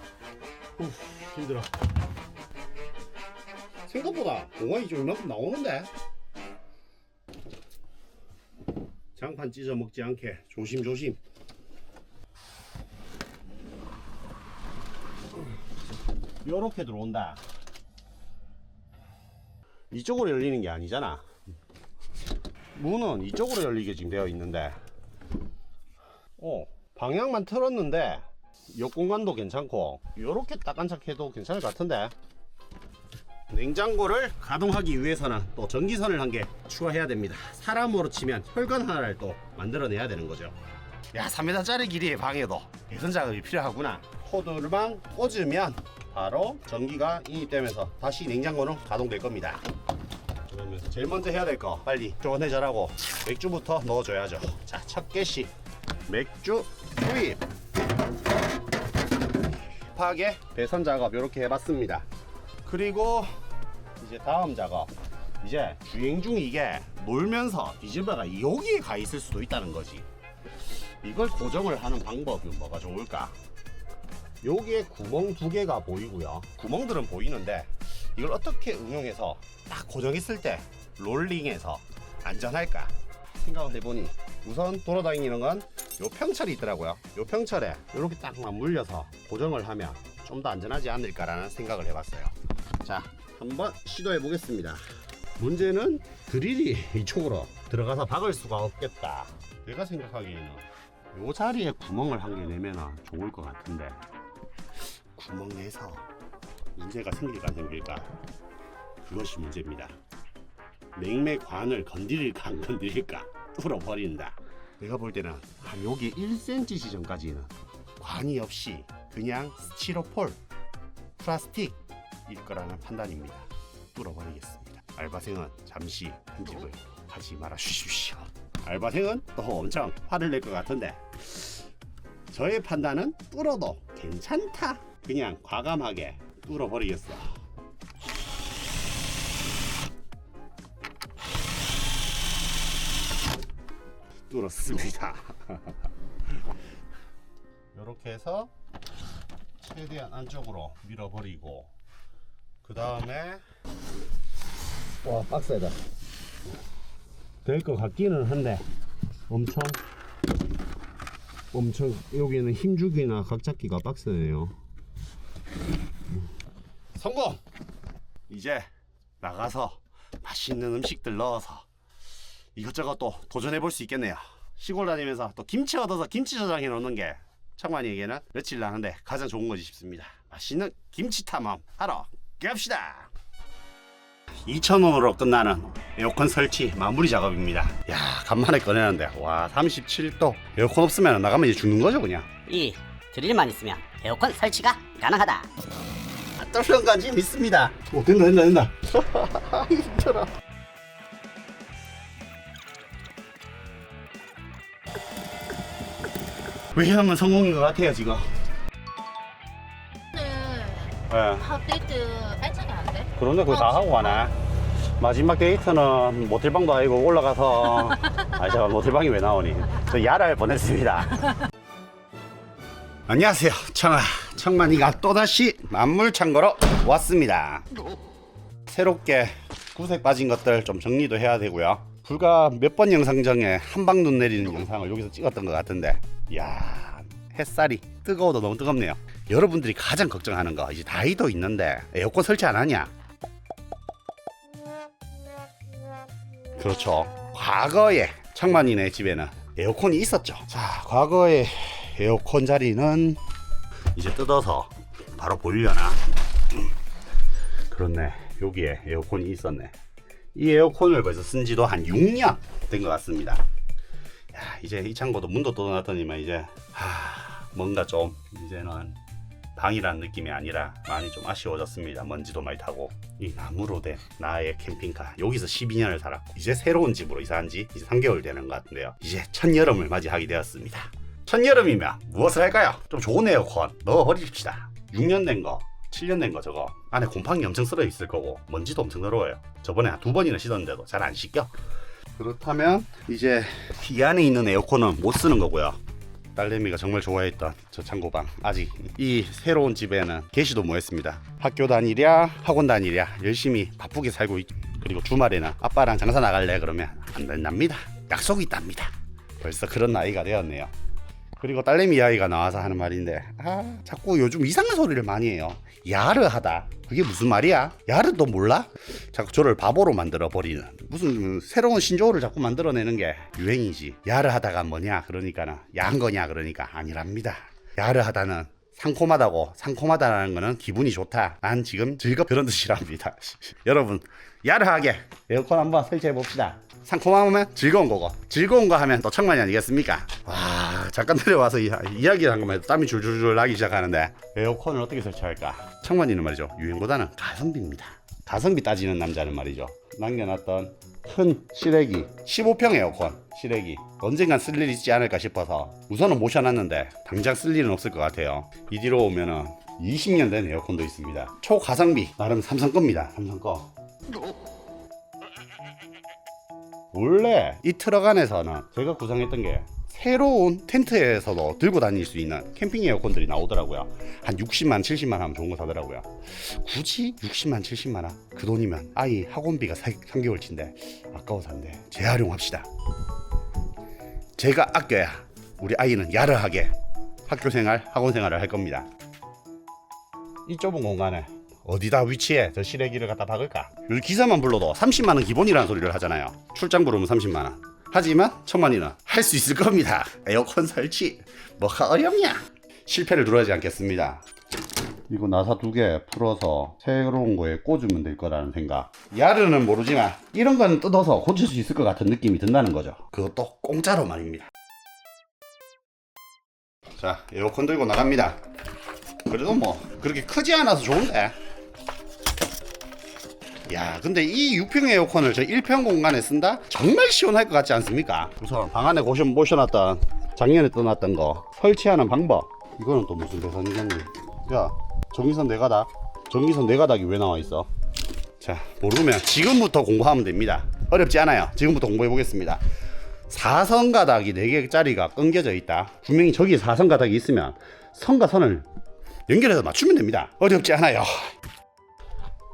S1: 힘들어. 생각보다 공간이 좀 이만큼 나오는데. 장판 찢어 먹지 않게 조심조심. 요렇게 들어온다. 이쪽으로 열리는 게 아니잖아. 문은 이쪽으로 열리게 지금 되어 있는데 방향만 틀었는데 옆 공간도 괜찮고 요렇게 딱안착해도 괜찮을 것 같은데. 냉장고를 가동하기 위해서는 또 전기선을 한 개 추가해야 됩니다. 사람으로 치면 혈관 하나를 또 만들어내야 되는 거죠. 야, 3m짜리 길이의 방에도 개선 작업이 필요하구나. 코드만 꽂으면 바로 전기가 인입되면서 다시 냉장고는 가동될 겁니다. 그러면 제일 먼저 해야 될 거 빨리 쪼내자라고 맥주부터 넣어줘야죠. 자, 첫 개씩 맥주 투입. 급하게 배선 작업 이렇게 해봤습니다. 그리고 이제 다음 작업. 이제 주행 중 이게 놀면서 디젤바가 여기에 가 있을 수도 있다는 거지. 이걸 고정을 하는 방법이 뭐가 좋을까? 여기에 구멍 두 개가 보이고요. 구멍들은 보이는데 이걸 어떻게 응용해서 딱 고정했을 때 롤링해서 안전할까 생각을 해보니 우선 돌아다니는 건 요 평철이 있더라고요. 요 평철에 이렇게 딱 맞물려서 고정을 하면 좀 더 안전하지 않을까라는 생각을 해봤어요. 자, 한번 시도해 보겠습니다. 문제는 드릴이 이쪽으로 들어가서 박을 수가 없겠다. 내가 생각하기에는 요 자리에 구멍을 한 개 내면 좋을 것 같은데 구멍 내서 문제가 생길까 안 생길까, 그것이 문제입니다. 냉매관을 건드릴까 안 건드릴까 뚫어버린다. 내가 볼 때는 한 여기 1cm 지점까지는 관이 없이 그냥 스티로폴 플라스틱일 거라는 판단입니다. 뚫어버리겠습니다. 알바생은 잠시 편집을 하지 말아 주십시오. 알바생은 또 엄청 화를 낼 것 같은데 저의 판단은 뚫어도 괜찮다. 그냥 과감하게 뚫어버리겠어. 뚫었습니다. 이렇게 이렇게 해서 최대한 안쪽으로 밀어버리고, 그 다음에 와 빡세다. 될 것 같기는 한데 엄청 여기는 힘주기나 각잡기가 빡세네요. 성공! 이제 나가서 맛있는 음식들 넣어서 이것저것 또 도전해 볼 수 있겠네요. 시골 다니면서 또 김치 얻어서 김치 저장해 놓는 게 창만이에게는 며칠 나는데 가장 좋은 거지 싶습니다. 맛있는 김치 탐험 하러 갑시다. 2,000원으로 끝나는 에어컨 설치 마무리 작업입니다. 야, 간만에 꺼내는데 와 37도. 에어컨 없으면 나가면 이제 죽는 거죠 그냥.
S2: 이 드릴만 있으면 에어컨 설치가 가능하다.
S1: 떨던 간지 믿습니다. 오, 된다. 힘들어. 왜냐면 성공인 것 같아요 지금.
S3: 오늘
S1: 네.
S3: 핫데이트 일정이 안 돼?
S1: 그런데 그거 다 하고 가네. 마지막 데이트는 모텔방도 아니고 올라가서 제가 모텔방이 왜 나오니? 저 야랄 보냈습니다. 안녕하세요. 청만이가 또다시 만물창고로 왔습니다. 새롭게 구색 빠진 것들 좀 정리도 해야 되고요. 불과 몇 번 영상 중에 한방 눈 내리는 영상을 여기서 찍었던 것 같은데, 이야, 햇살이 뜨거워도 너무 뜨겁네요. 여러분들이 가장 걱정하는 거, 이제 다이도 있는데 에어컨 설치 안 하냐? 그렇죠. 과거에 청만이네 집에는 에어컨이 있었죠. 자, 과거에 에어컨 자리는 이제 뜯어서 바로 보이려나? 그렇네. 여기에 에어컨이 있었네. 이 에어컨을 벌써 쓴 지도 한 6년 된 것 같습니다. 야, 이제 이 창고도 문도 뜯어놨더니만 이제 뭔가 좀 이제는 방이란 느낌이 아니라 많이 좀 아쉬워졌습니다. 먼지도 많이 타고. 이 나무로 된 나의 캠핑카, 여기서 12년을 살았고 이제 새로운 집으로 이사한 지 이제 3개월 되는 것 같은데요. 이제 첫 여름을 맞이하게 되었습니다. 첫 여름이면 무엇을 할까요? 좀 좋은 에어컨 넣어버립시다. 6년 된 거, 7년 된 거, 저거 안에 곰팡이 엄청 쓸어 있을 거고 먼지도 엄청 더러워요. 저번에 한 2번이나 씻었는데도 잘 안 씻겨. 그렇다면 이제 이 안에 있는 에어컨은 못 쓰는 거고요. 딸내미가 정말 좋아했던 저 창고방, 아직 이 새로운 집에는 게시도 못했습니다. 학교 다니랴 학원 다니랴 열심히 바쁘게 살고 그리고 주말에는 아빠랑 장사 나갈래 그러면 안 된답니다. 약속이 있답니다. 벌써 그런 나이가 되었네요. 그리고 딸내미 아이가 나와서 하는 말인데, 자꾸 요즘 이상한 소리를 많이 해요. 야르하다. 그게 무슨 말이야? 야르도 몰라? 자꾸 저를 바보로 만들어 버리는, 무슨 새로운 신조어를 자꾸 만들어내는 게 유행이지. 야르하다가 뭐냐 그러니까는 야한 거냐 그러니까 아니랍니다. 야르하다는 상콤하다고, 상콤하다는 거는 기분이 좋다, 난 지금 즐겁, 그런 뜻이랍니다. 여러분, 야르하게 에어컨 한번 설치해 봅시다. 상콤하면 즐거운 거고, 즐거운 거 하면 또 청만이 아니겠습니까? 와, 잠깐 내려와서 이야기를 한 것만 해도 땀이 줄줄줄 나기 시작하는데, 에어컨을 어떻게 설치할까? 청만이는 말이죠, 유행보다는 가성비입니다. 가성비 따지는 남자는 말이죠, 남겨놨던 큰 시래기 15평 에어컨 시래기 언젠간 쓸 일 있지 않을까 싶어서 우선은 모셔놨는데 당장 쓸 일은 없을 것 같아요. 이 뒤로 오면은 20년 된 에어컨도 있습니다. 초가성비, 나름 삼성 겁니다. 삼성 거. 원래 이 트럭 안에서는 제가 구성했던 게 새로운 텐트에서도 들고 다닐 수 있는 캠핑 에어컨들이 나오더라고요. 한 60만 70만 하면 좋은 거 사더라고요. 굳이 60만 70만 원? 그 돈이면 아이 학원비가 3개월치인데 아까워서 안 돼. 재활용합시다. 제가 아껴야 우리 아이는 야르하게 학교생활 학원생활을 할 겁니다. 이 좁은 공간에 어디다 위치해 저 시래기를 갖다 박을까? 여기 기사만 불러도 30만 원 기본이라는 소리를 하잖아요. 출장 부르면 30만 원. 하지만 청만이는 할 수 있을 겁니다. 에어컨 설치 뭐가 어렵냐? 실패를 두려워하지 않겠습니다. 이거 나사 2개 풀어서 새로운 거에 꽂으면 될 거라는 생각. 야르는 모르지만 이런 건 뜯어서 고칠 수 있을 것 같은 느낌이 든다는 거죠. 그것도 공짜로 말입니다. 자, 에어컨 들고 나갑니다. 그래도 뭐 그렇게 크지 않아서 좋은데. 야, 근데 이 6평 에어컨을 저 1평 공간에 쓴다? 정말 시원할 것 같지 않습니까? 우선 방 안에 모셔놨던, 작년에 떠났던 거 설치하는 방법. 이거는 또 무슨 대선이겠니? 야, 전기선 4가닥. 전기선 4가닥이 왜 나와 있어? 자, 모르면 지금부터 공부하면 됩니다. 어렵지 않아요. 지금부터 공부해 보겠습니다. 4선 가닥이 4개짜리가 끊겨져 있다. 분명히 저기에 4선 가닥이 있으면 선과 선을 연결해서 맞추면 됩니다. 어렵지 않아요.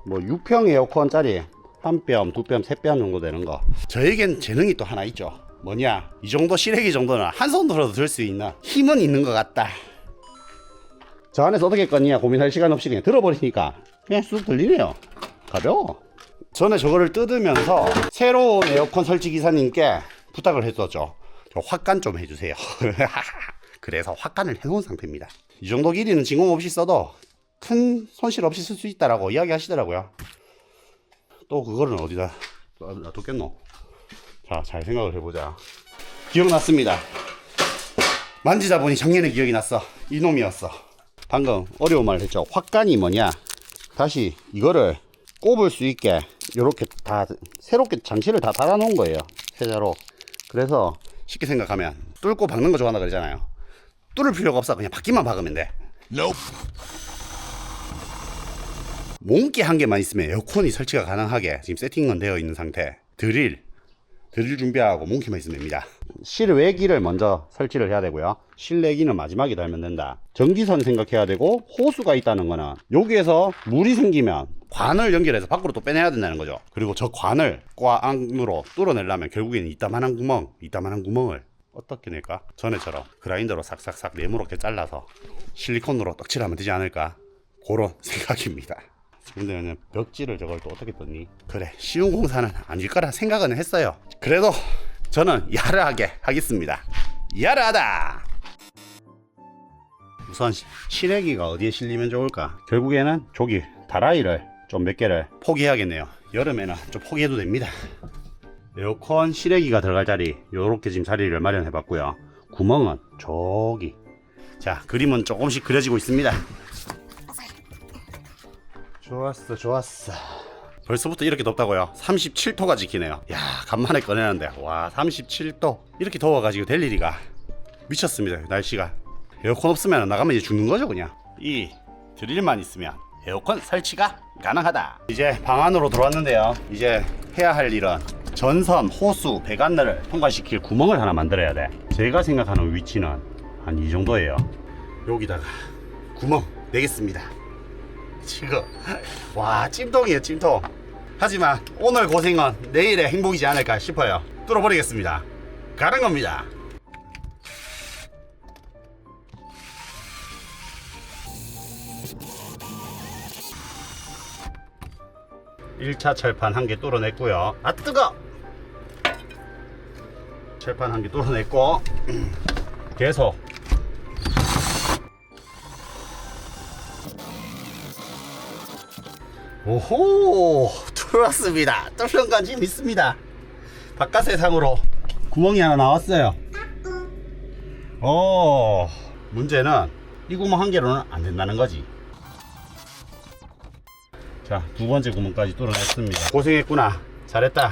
S1: 뭐 6평 에어컨짜리 1뼘, 2뼘, 3뼘 정도 되는 거. 저에겐 재능이 또 하나 있죠. 뭐냐, 이 정도 실외기 정도는 한 손으로도 들 수 있는 힘은 있는 것 같다. 저 안에서 어떻게 껐냐 고민할 시간 없이 그냥 들어버리니까 그냥 쑥 들리네요. 가벼워. 전에 저거를 뜯으면서 새로운 에어컨 설치 기사님께 부탁을 했었죠. 저 확간 좀 해주세요. 그래서 확간을 해놓은 상태입니다. 이 정도 길이는 진공 없이 써도 큰 손실 없이 쓸 수 있다라고 이야기 하시더라고요. 또 그거는 어디다 놔뒀겠노? 자, 잘 생각을 해보자. 기억났습니다. 만지다 보니 작년에 기억이 났어. 이놈이었어. 방금 어려운 말을 했죠. 확간이 뭐냐, 다시 이거를 꼽을 수 있게 이렇게 다 새롭게 장치를 다 달아 놓은 거예요, 세자로. 그래서 쉽게 생각하면 뚫고 박는 거 좋아한다 그러잖아요. 뚫을 필요가 없어. 그냥 박기만 박으면 돼. 몽키 한 개만 있으면 에어컨이 설치가 가능하게 지금 세팅은 되어 있는 상태. 드릴 준비하고 몽키만 있으면 됩니다. 실외기를 먼저 설치를 해야 되고요. 실내기는 마지막에 달면 된다. 전기선 생각해야 되고, 호수가 있다는 거는 여기에서 물이 생기면 관을 연결해서 밖으로 또 빼내야 된다는 거죠. 그리고 저 관을 안으로 뚫어내려면 결국에는 이따만한 구멍을 어떻게 낼까? 전에처럼 그라인더로 싹싹싹 네모롭게 잘라서 실리콘으로 떡칠하면 되지 않을까? 그런 생각입니다. 근데 벽지를 저걸 또 어떻게 떴니? 그래, 쉬운 공사는 아닐 거라 생각은 했어요. 그래도 저는 야르하게 하겠습니다. 야르하다. 우선 실외기가 어디에 실리면 좋을까? 결국에는 저기 다라이를 좀 몇 개를 포기해야겠네요. 여름에는 좀 포기해도 됩니다. 에어컨 실외기가 들어갈 자리, 요렇게 지금 자리를 마련해 봤고요. 구멍은 저기. 자, 그림은 조금씩 그려지고 있습니다. 좋았어. 벌써부터 이렇게 덥다고요? 37도가 지키네요. 야, 간만에 꺼내는데 와, 37도. 이렇게 더워가지고 될 일이가. 미쳤습니다, 날씨가. 에어컨 없으면 나가면 이제 죽는 거죠. 그냥 이 드릴만 있으면 에어컨 설치가 가능하다. 이제 방 안으로 들어왔는데요. 이제 해야 할 일은 전선, 호수, 배관을 통과시킬 구멍을 하나 만들어야 돼. 제가 생각하는 위치는 한 이 정도예요. 여기다가 구멍 내겠습니다. 지금 와, 찜통이에요, 찜통. 하지만 오늘 고생은 내일의 행복이지 않을까 싶어요. 뚫어버리겠습니다. 가는 겁니다. 1차 철판 한 개 뚫어냈고요. 아, 뜨거! 철판 한 개 뚫어냈고, 계속 오호, 뚫었습니다. 뚫는 건 좀 있습니다. 바깥 세상으로 구멍이 하나 나왔어요. 문제는 이 구멍 한 개로는 안 된다는 거지. 자, 두 번째 구멍까지 뚫어냈습니다. 고생했구나. 잘했다.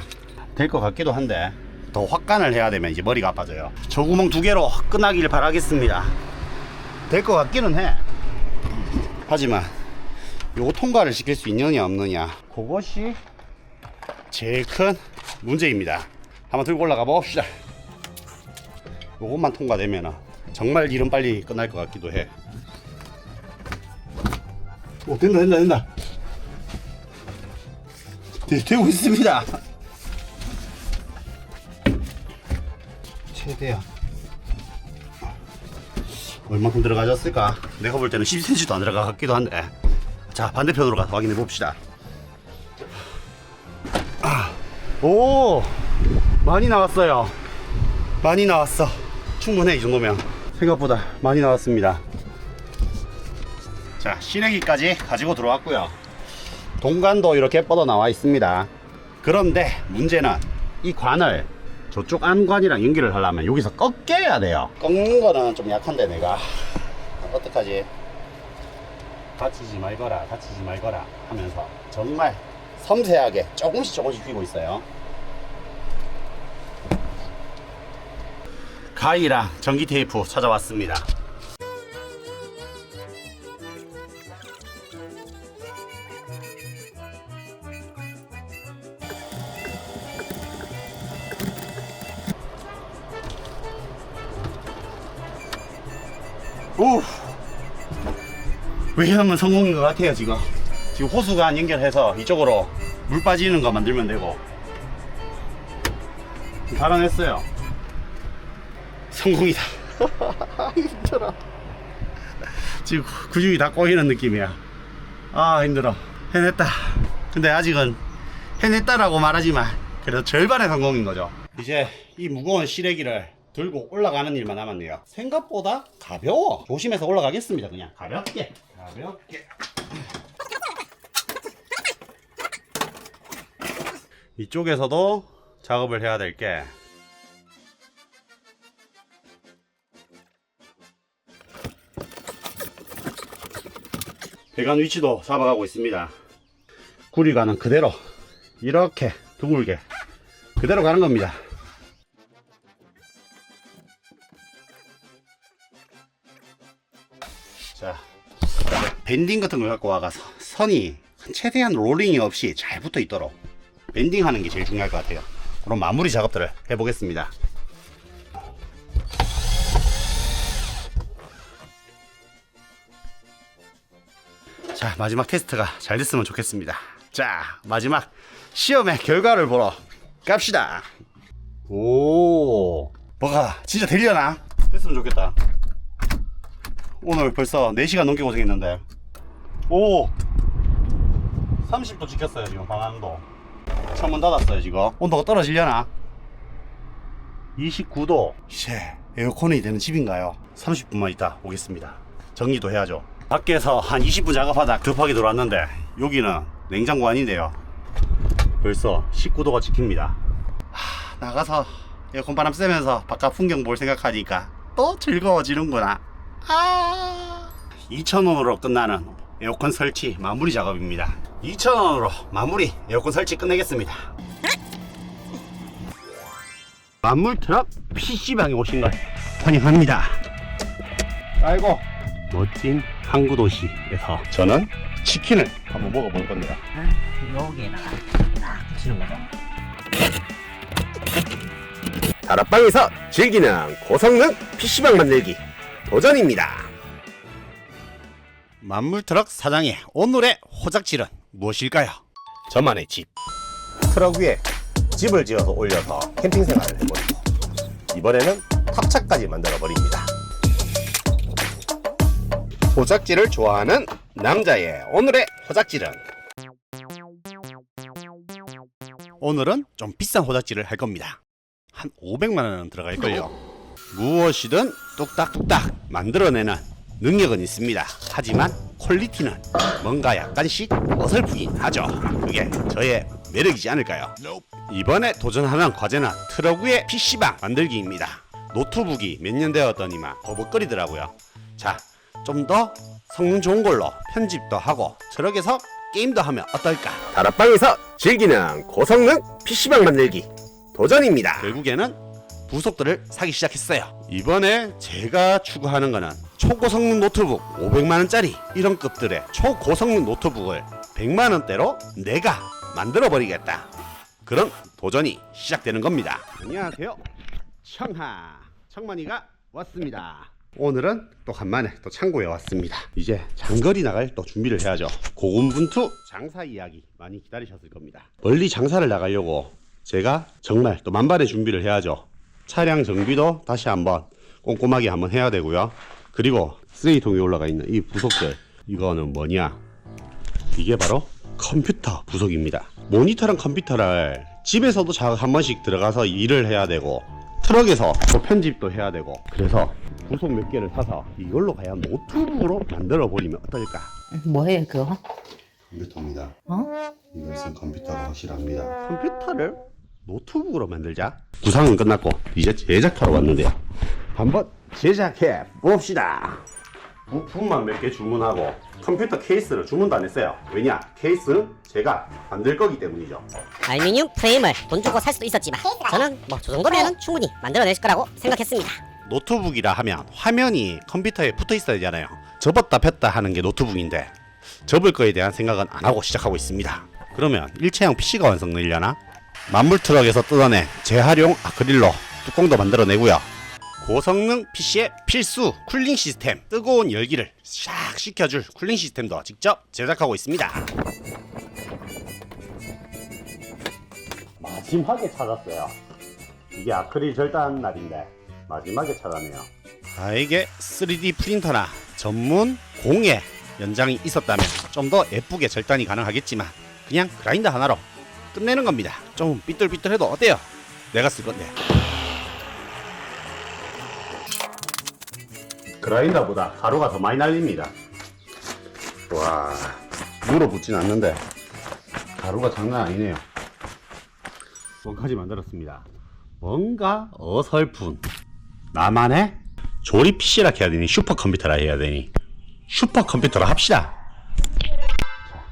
S1: 될 것 같기도 한데 더 확간을 해야 되면 이제 머리가 아파져요. 저 구멍 두 개로 끝나길 바라겠습니다. 될 것 같기는 해. 하지만 요거 통과를 시킬 수 있느냐 없느냐, 그것이 제일 큰 문제입니다. 한번 들고 올라가 봅시다. 요것만 통과되면 정말 일은 빨리 끝날 것 같기도 해. 오, 된다. 되고 있습니다. 최대한 얼마큼 들어가졌을까? 내가 볼 때는 10cm도 안 들어가 같기도 한데. 자, 반대편으로 가서 확인해 봅시다. 오, 많이 나왔어요. 많이 나왔어. 충분해, 이 정도면. 생각보다 많이 나왔습니다. 자, 실외기까지 가지고 들어왔고요. 동관도 이렇게 뻗어 나와 있습니다. 그런데 문제는 이 관을 저쪽 안관이랑 연결을 하려면 여기서 꺾여야 돼요. 꺾는 거는 좀 약한데 내가 어떡하지? 다치지 말거라 하면서 정말 섬세하게 조금씩 휘고 있어요. 가위랑 전기 테이프 찾아왔습니다. 오, 왜냐면 성공인 것 같아요. 지금 호수관 연결해서 이쪽으로 물 빠지는 거 만들면 되고. 달아냈어요. 성공이다. 힘들어. 지금 근육이 다 꼬이는 느낌이야. 아, 힘들어. 해냈다. 근데 아직은 해냈다라고 말하지만 그래도 절반의 성공인 거죠. 이제 이 무거운 시래기를 들고 올라가는 일만 남았네요. 생각보다 가벼워. 조심해서 올라가겠습니다. 그냥 가볍게 이쪽에서도 작업을 해야 될 게 배관 위치도 잡아가고 있습니다. 구리관은 그대로 이렇게 둥글게 그대로 가는 겁니다. 자, 밴딩 같은 걸 갖고 와가서 선이 최대한 롤링이 없이 잘 붙어 있도록 밴딩 하는 게 제일 중요할 것 같아요. 그럼 마무리 작업들을 해보겠습니다. 자, 마지막 테스트가 잘 됐으면 좋겠습니다. 자, 마지막 시험의 결과를 보러 갑시다. 오, 뭐가 진짜 되려나? 됐으면 좋겠다. 오늘 벌써 4시간 넘게 고생했는데. 오, 30도 찍혔어요. 지금 방안도 창문 닫았어요. 지금 온도가 떨어지려나? 29도. 이제 에어컨이 되는 집인가요? 30분만 있다 오겠습니다. 정리도 해야죠. 밖에서 한 20분 작업하다 급하게 들어왔는데 여기는 냉장고 아닌데요. 벌써 19도가 찍힙니다. 나가서 에어컨 바람 쐬면서 바깥 풍경 볼 생각하니까 또 즐거워지는구나. 2,000원으로 끝나는 에어컨 설치 마무리 작업입니다. 2,000원으로 마무리 에어컨 설치 끝내겠습니다. 만물트럭 PC방에 오신 걸 환영합니다. 아이고, 멋진 항구도시에서 저는 치킨을 한번 먹어볼 겁니다.
S2: 여기에다가 딱 붙이는 거죠.
S6: 다락방에서 즐기는 고성능 PC방 만들기 도전입니다.
S1: 만물트럭 사장의 오늘의 호작질은 무엇일까요?
S6: 저만의 집. 트럭 위에 집을 지어서 올려서 캠핑 생활을 해버리고 이번에는 탑차까지 만들어 버립니다. 호작질을 좋아하는 남자의 오늘의 호작질은
S1: 오늘은 좀 비싼 호작질을 할 겁니다. 한 500만원은 들어갈걸요. 무엇이든 뚝딱뚝딱 만들어내는 능력은 있습니다. 하지만 퀄리티는 뭔가 약간씩 어설프긴 하죠. 그게 저의 매력이지 않을까요? 이번에 도전하는 과제는 트럭 위에 PC방 만들기입니다. 노트북이 몇 년 되었더니만 버벅거리더라고요. 자, 좀 더 성능 좋은 걸로 편집도 하고 트럭에서 게임도 하면 어떨까?
S6: 다락방에서 즐기는 고성능 PC방 만들기 도전입니다.
S1: 결국에는 부속들을 사기 시작했어요. 이번에 제가 추구하는 거는 초고성능 노트북 500만원짜리 이런 급들의 초고성능 노트북을 100만원대로 내가 만들어버리겠다. 그런 도전이 시작되는 겁니다. 안녕하세요. 청만이가 왔습니다. 오늘은 또 간만에 또 창고에 왔습니다. 이제 장거리 나갈 또 준비를 해야죠. 고군분투 장사 이야기 많이 기다리셨을 겁니다. 멀리 장사를 나가려고 제가 정말 또 만반의 준비를 해야죠. 차량 정비도 다시 한번 꼼꼼하게 한번 해야 되고요. 그리고 쓰레기통에 올라가 있는 이 부속들, 이거는 뭐냐? 이게 바로 컴퓨터 부속입니다. 모니터랑 컴퓨터를 집에서도 한 번씩 들어가서 일을 해야 되고 트럭에서 또 편집도 해야 되고, 그래서 부속 몇 개를 사서 이걸로 가야 노트북으로 만들어 버리면 어떨까?
S3: 뭐해요 그거?
S1: 컴퓨터입니다.
S3: 어?
S1: 이것은 컴퓨터가 확실합니다. 컴퓨터를 노트북으로 만들자. 구상은 끝났고 이제 제작하러 왔는데요. 한번 제작해 봅시다. 부품만 몇 개 주문하고 컴퓨터 케이스를 주문도 안 했어요. 왜냐? 케이스는 제가 만들 거기 때문이죠.
S5: 알루미늄 프레임을 돈 주고 살 수도 있었지만 저는 뭐 저 정도면 충분히 만들어낼 거라고 생각했습니다.
S1: 노트북이라 하면 화면이 컴퓨터에 붙어 있어야 되잖아요. 접었다 폈다 하는 게 노트북인데 접을 거에 대한 생각은 안 하고 시작하고 있습니다. 그러면 일체형 PC가 완성되려나? 만물트럭에서 뜯어낸 재활용 아크릴로 뚜껑도 만들어내고요. 고성능 PC의 필수 쿨링 시스템, 뜨거운 열기를 샥 식혀줄 쿨링 시스템도 직접 제작하고 있습니다. 마지막에 찾았어요. 이게 아크릴 절단 날인데 마지막에 찾아내요. 이게 3D 프린터나 전문 공예 연장이 있었다면 좀 더 예쁘게 절단이 가능하겠지만 그냥 그라인더 하나로 끝내는 겁니다. 좀 삐뚤삐뚤해도 어때요? 내가 쓸 건데. 그라인더보다 가루가 더 많이 날립니다. 와, 물어붙진 않는데 가루가 장난 아니네요. 뭔가지 만들었습니다. 뭔가 어설픈 나만의 조립 PC라 해야 되니 슈퍼컴퓨터라 해야 되니 슈퍼컴퓨터로 합시다. 자,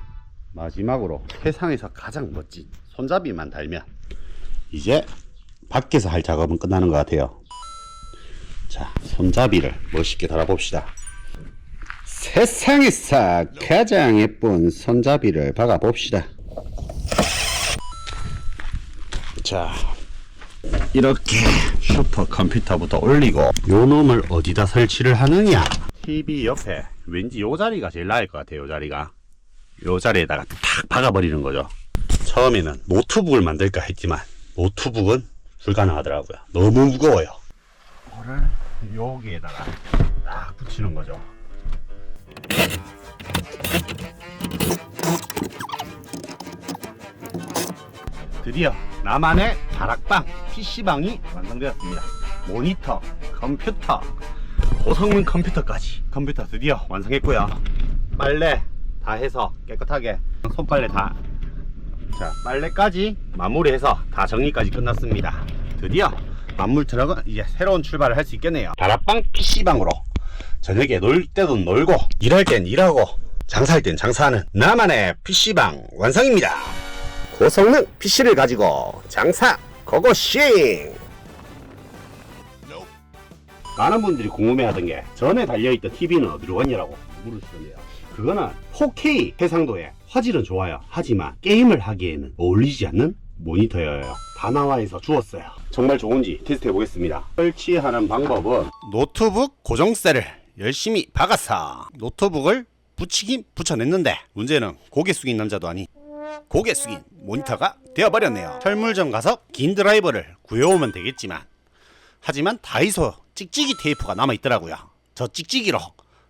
S1: 마지막으로 세상에서 가장 멋진 손잡이만 달면 이제 밖에서 할 작업은 끝나는 것 같아요. 자, 손잡이를 멋있게 달아봅시다. 세상에서 가장 예쁜 손잡이를 박아봅시다. 자, 이렇게 슈퍼컴퓨터부터 올리고 요 놈을 어디다 설치를 하느냐. TV 옆에 왠지 요 자리가 제일 나을 것 같아요. 요 자리가 요 자리에다가 탁 박아버리는 거죠. 처음에는 노트북을 만들까 했지만 노트북은 불가능하더라고요. 너무 무거워요. 이거를 여기에다가 딱 붙이는 거죠. 드디어 나만의 다락방 PC방이 완성되었습니다. 모니터, 컴퓨터, 고성능 컴퓨터까지. 컴퓨터 드디어 완성했고요. 빨래 다 해서 깨끗하게 손빨래 다. 자, 빨래까지 마무리해서 다 정리까지 끝났습니다. 드디어 만물 트럭은 이제 새로운 출발을 할 수 있겠네요. 다락방 PC방으로 저녁에 놀 때도 놀고 일할 땐 일하고 장사할 땐 장사하는 나만의 PC방 완성입니다. 고성능 PC를 가지고 장사 고고싱! 많은 분들이 궁금해하던 게 전에 달려있던 TV는 어디로 갔냐라고 물으시던데요. 그거는 4K 해상도에 화질은 좋아요. 하지만 게임을 하기에는 어울리지 않는 모니터여요. 다나와에서 주웠어요. 정말 좋은지 테스트 해보겠습니다. 설치하는 방법은 노트북 고정셀을 열심히 박아서 노트북을 붙이긴 붙여냈는데 문제는 고개 숙인 남자도 아니 고개 숙인 모니터가 되어버렸네요. 철물점 가서 긴 드라이버를 구해오면 되겠지만 하지만 다이소 찍찍이 테이프가 남아있더라고요. 저 찍찍이로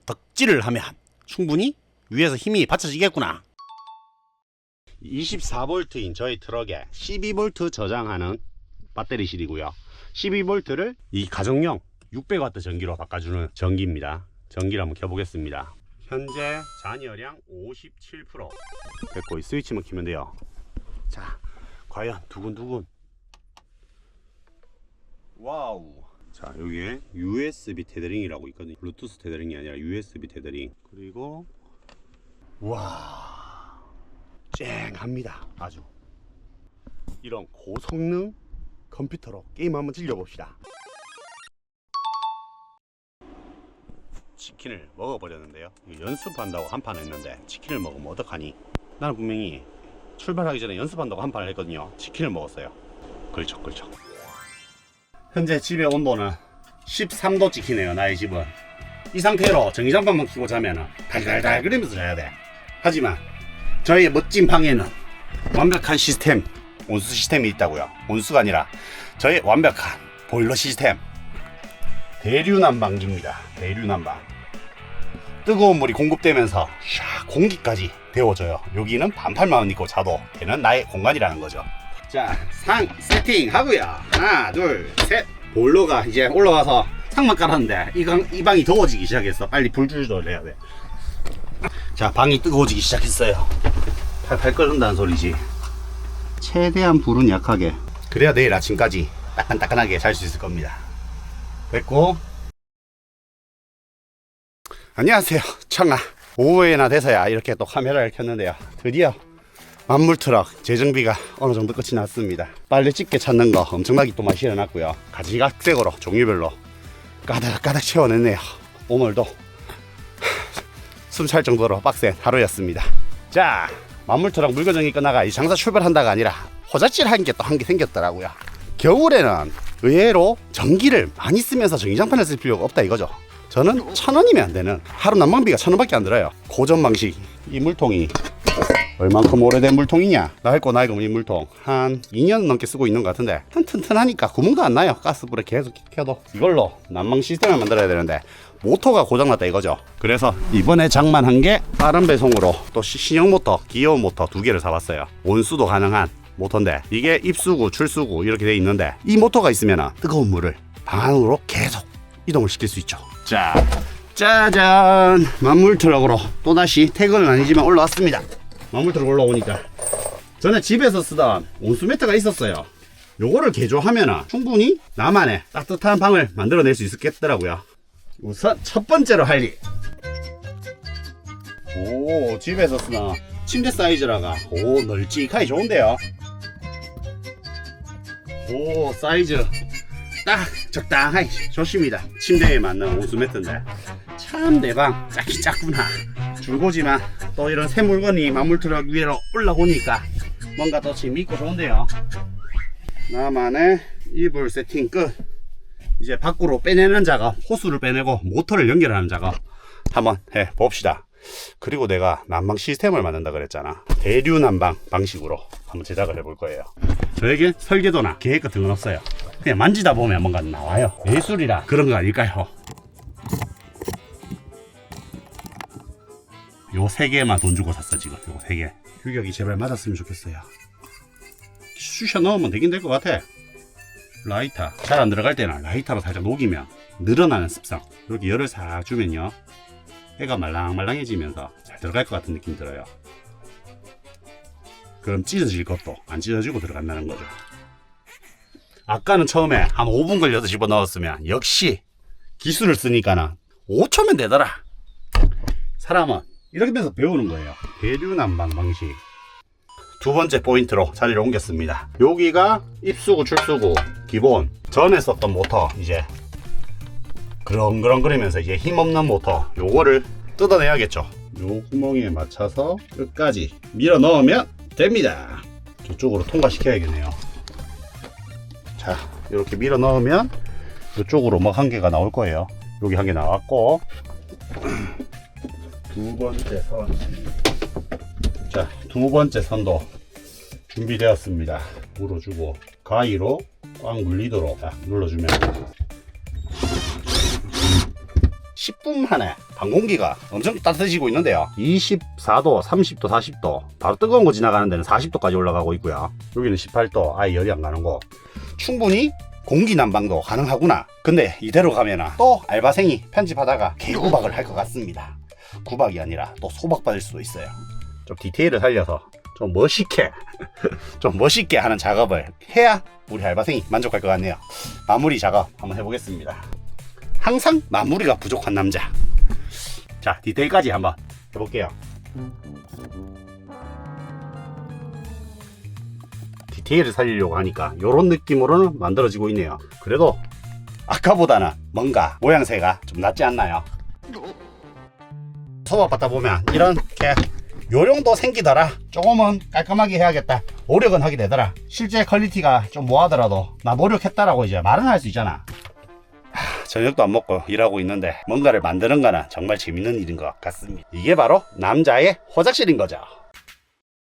S1: 덕질을 하면 충분히 위에서 힘이 받쳐지겠구나. 24V인 저희 트럭에 12V 저장하는 배터리실이고요. 12V를 이 가정용 600W 전기로 바꿔주는 전기입니다. 전기를 한번 켜보겠습니다. 현재 잔여량 57% 됐고 이 스위치만 켜면 돼요. 자, 과연 두근두근. 와우. 자, 여기에 USB 테더링이라고 있거든요. 블루투스 테더링이 아니라 USB 테더링. 그리고 와, 쨍합니다. 아주 이런 고성능 컴퓨터로 게임 한번 즐겨봅시다. 치킨을 먹어버렸는데요. 연습한다고 한 판 했는데 치킨을 먹으면 어떡하니? 나는 분명히 출발하기 전에 연습한다고 한 판을 했거든요. 치킨을 먹었어요. 걸쩍걸쩍. 현재 집의 온도는 13도 찍히네요. 나의 집은. 이 상태로 전기장판만 켜고 자면 달달달 그러면서 자야 돼. 하지만 저의 멋진 방에는 완벽한 시스템, 온수 시스템이 있다고요. 온수가 아니라 저의 완벽한 보일러 시스템. 대류난방기입니다. 대류난방. 뜨거운 물이 공급되면서 공기까지 데워져요. 여기는 반팔만 입고 자도 되는 나의 공간이라는 거죠. 자, 상 세팅 하고요. 하나, 둘, 셋. 보일러가 이제 올라와서 상만 깔았는데 이 방이 더워지기 시작했어. 빨리 불 조절을 해야 돼. 자, 방이 뜨거워지기 시작했어요. 팔팔 끓는다는 소리지. 최대한 불은 약하게. 그래야 내일 아침까지 따끈따끈하게 잘 수 있을 겁니다. 됐고. 안녕하세요, 청아. 오후에나 돼서야 이렇게 또 카메라를 켰는데요. 드디어 만물트럭 재정비가 어느 정도 끝이 났습니다. 빨래 집게 찾는 거 엄청나게 또 많이 실어놨고요. 가지각색으로 종류별로 가득가득 채워냈네요. 오늘도 숨 찰 정도로 빡센 하루였습니다. 자, 만물트럭 물건정이 끝나가 이 장사 출발한다가 아니라 호자질 한 게 또 한 개 생겼더라고요. 겨울에는 의외로 전기를 많이 쓰면서 전기장판을 쓸 필요가 없다 이거죠. 저는 1,000원이면 안 되는, 하루 난방비가 1,000원밖에 안 들어요. 고전 방식. 이 물통이 얼만큼 오래된 물통이냐, 낡고 낡은 이 물통 한 2년 넘게 쓰고 있는 것 같은데 튼튼하니까 구멍도 안 나요. 가스불에 계속 켜도. 이걸로 난방 시스템을 만들어야 되는데 모터가 고장났다 이거죠. 그래서 이번에 장만한 게 빠른 배송으로 또 신형 모터, 기어온 모터 2개를 사봤어요. 온수도 가능한 모터인데 이게 입수구 출수구 이렇게 돼 있는데 이 모터가 있으면 뜨거운 물을 방 안으로 계속 이동을 시킬 수 있죠. 자, 짜잔, 만물 트럭으로 또다시 퇴근은 아니지만 올라왔습니다. 만물 트럭 올라오니까 전에 집에서 쓰던 온수 매트가 있었어요. 요거를 개조하면 충분히 나만의 따뜻한 방을 만들어낼 수 있겠더라고요. 우선 첫 번째로 할 일. 오, 집에서 쓰는 침대 사이즈라가 오 널찍하게 좋은데요. 오, 사이즈 딱 적당하게 좋습니다. 침대에 맞는 온수 매트인데 참 내 방 작긴 작구나. 중고지만 또 이런 새 물건이 만물 트럭 위로 올라오니까 뭔가 더 재미있고 좋은데요. 나만의 이불 세팅 끝. 이제 밖으로 빼내는 작업, 호스를 빼내고 모터를 연결하는 작업 한번 해 봅시다. 그리고 내가 난방 시스템을 만든다 그랬잖아. 대류 난방 방식으로 한번 제작을 해볼 거예요. 저에게 설계도나 계획 같은 건 없어요. 그냥 만지다 보면 뭔가 나와요. 예술이라 그런 거 아닐까요? 요 3개만 돈 주고 샀어. 지금 요 3개 규격이 제발 맞았으면 좋겠어요. 쑤셔 넣으면 되긴 될 것 같아. 라이터 잘 안 들어갈 때는 라이터로 살짝 녹이면 늘어나는 습성, 이렇게 열을 싹 주면요 해가 말랑말랑해지면서 잘 들어갈 것 같은 느낌이 들어요. 그럼 찢어질 것도 안 찢어지고 들어간다는 거죠. 아까는 처음에 한 5분 걸려서 집어넣었으면 역시 기술을 쓰니까는 5초면 되더라. 사람은 이렇게 돼서 배우는 거예요. 대류 난방 방식. 두 번째 포인트로 자리를 옮겼습니다. 여기가 입수구 출수구 기본. 전에 썼던 모터 이제 그렁그렁거리면서 이제 힘없는 모터 요거를 뜯어내야겠죠. 요 구멍에 맞춰서 끝까지 밀어 넣으면 됩니다. 저쪽으로 통과시켜야겠네요. 자, 이렇게 밀어 넣으면 이쪽으로 뭐 한 개가 나올 거예요. 여기 한 개 나왔고 두 번째 선. 자, 두 번째 선도 준비되었습니다. 물어주고 가위로 꽉 물리도록 딱 눌러주면 10분 만에 방공기가 엄청 따뜻해지고 있는데요. 24도, 30도, 40도 바로 뜨거운 거 지나가는 데는 40도까지 올라가고 있고요. 여기는 18도, 아예 열이 안 가는 거. 충분히 공기 난방도 가능하구나. 근데 이대로 가면 또 알바생이 편집하다가 개구박을 할 것 같습니다. 구박이 아니라 또 소박받을 수도 있어요. 좀 디테일을 살려서 좀 멋있게 좀 멋있게 하는 작업을 해야 우리 알바생이 만족할 것 같네요. 마무리 작업 한번 해보겠습니다. 항상 마무리가 부족한 남자. 자, 디테일까지 한번 해볼게요. 디테일을 살리려고 하니까 이런 느낌으로는 만들어지고 있네요. 그래도 아까보다는 뭔가 모양새가 좀 낫지 않나요? 소박받다 보면 이렇게 요령도 생기더라. 조금은 깔끔하게 해야겠다. 노력은 하게 되더라. 실제 퀄리티가 좀 뭐하더라도 나 노력했다라고 이제 말은 할 수 있잖아. 저녁도 안 먹고 일하고 있는데 뭔가를 만드는 거는 정말 재밌는 일인 것 같습니다. 이게 바로 남자의 호작실인 거죠.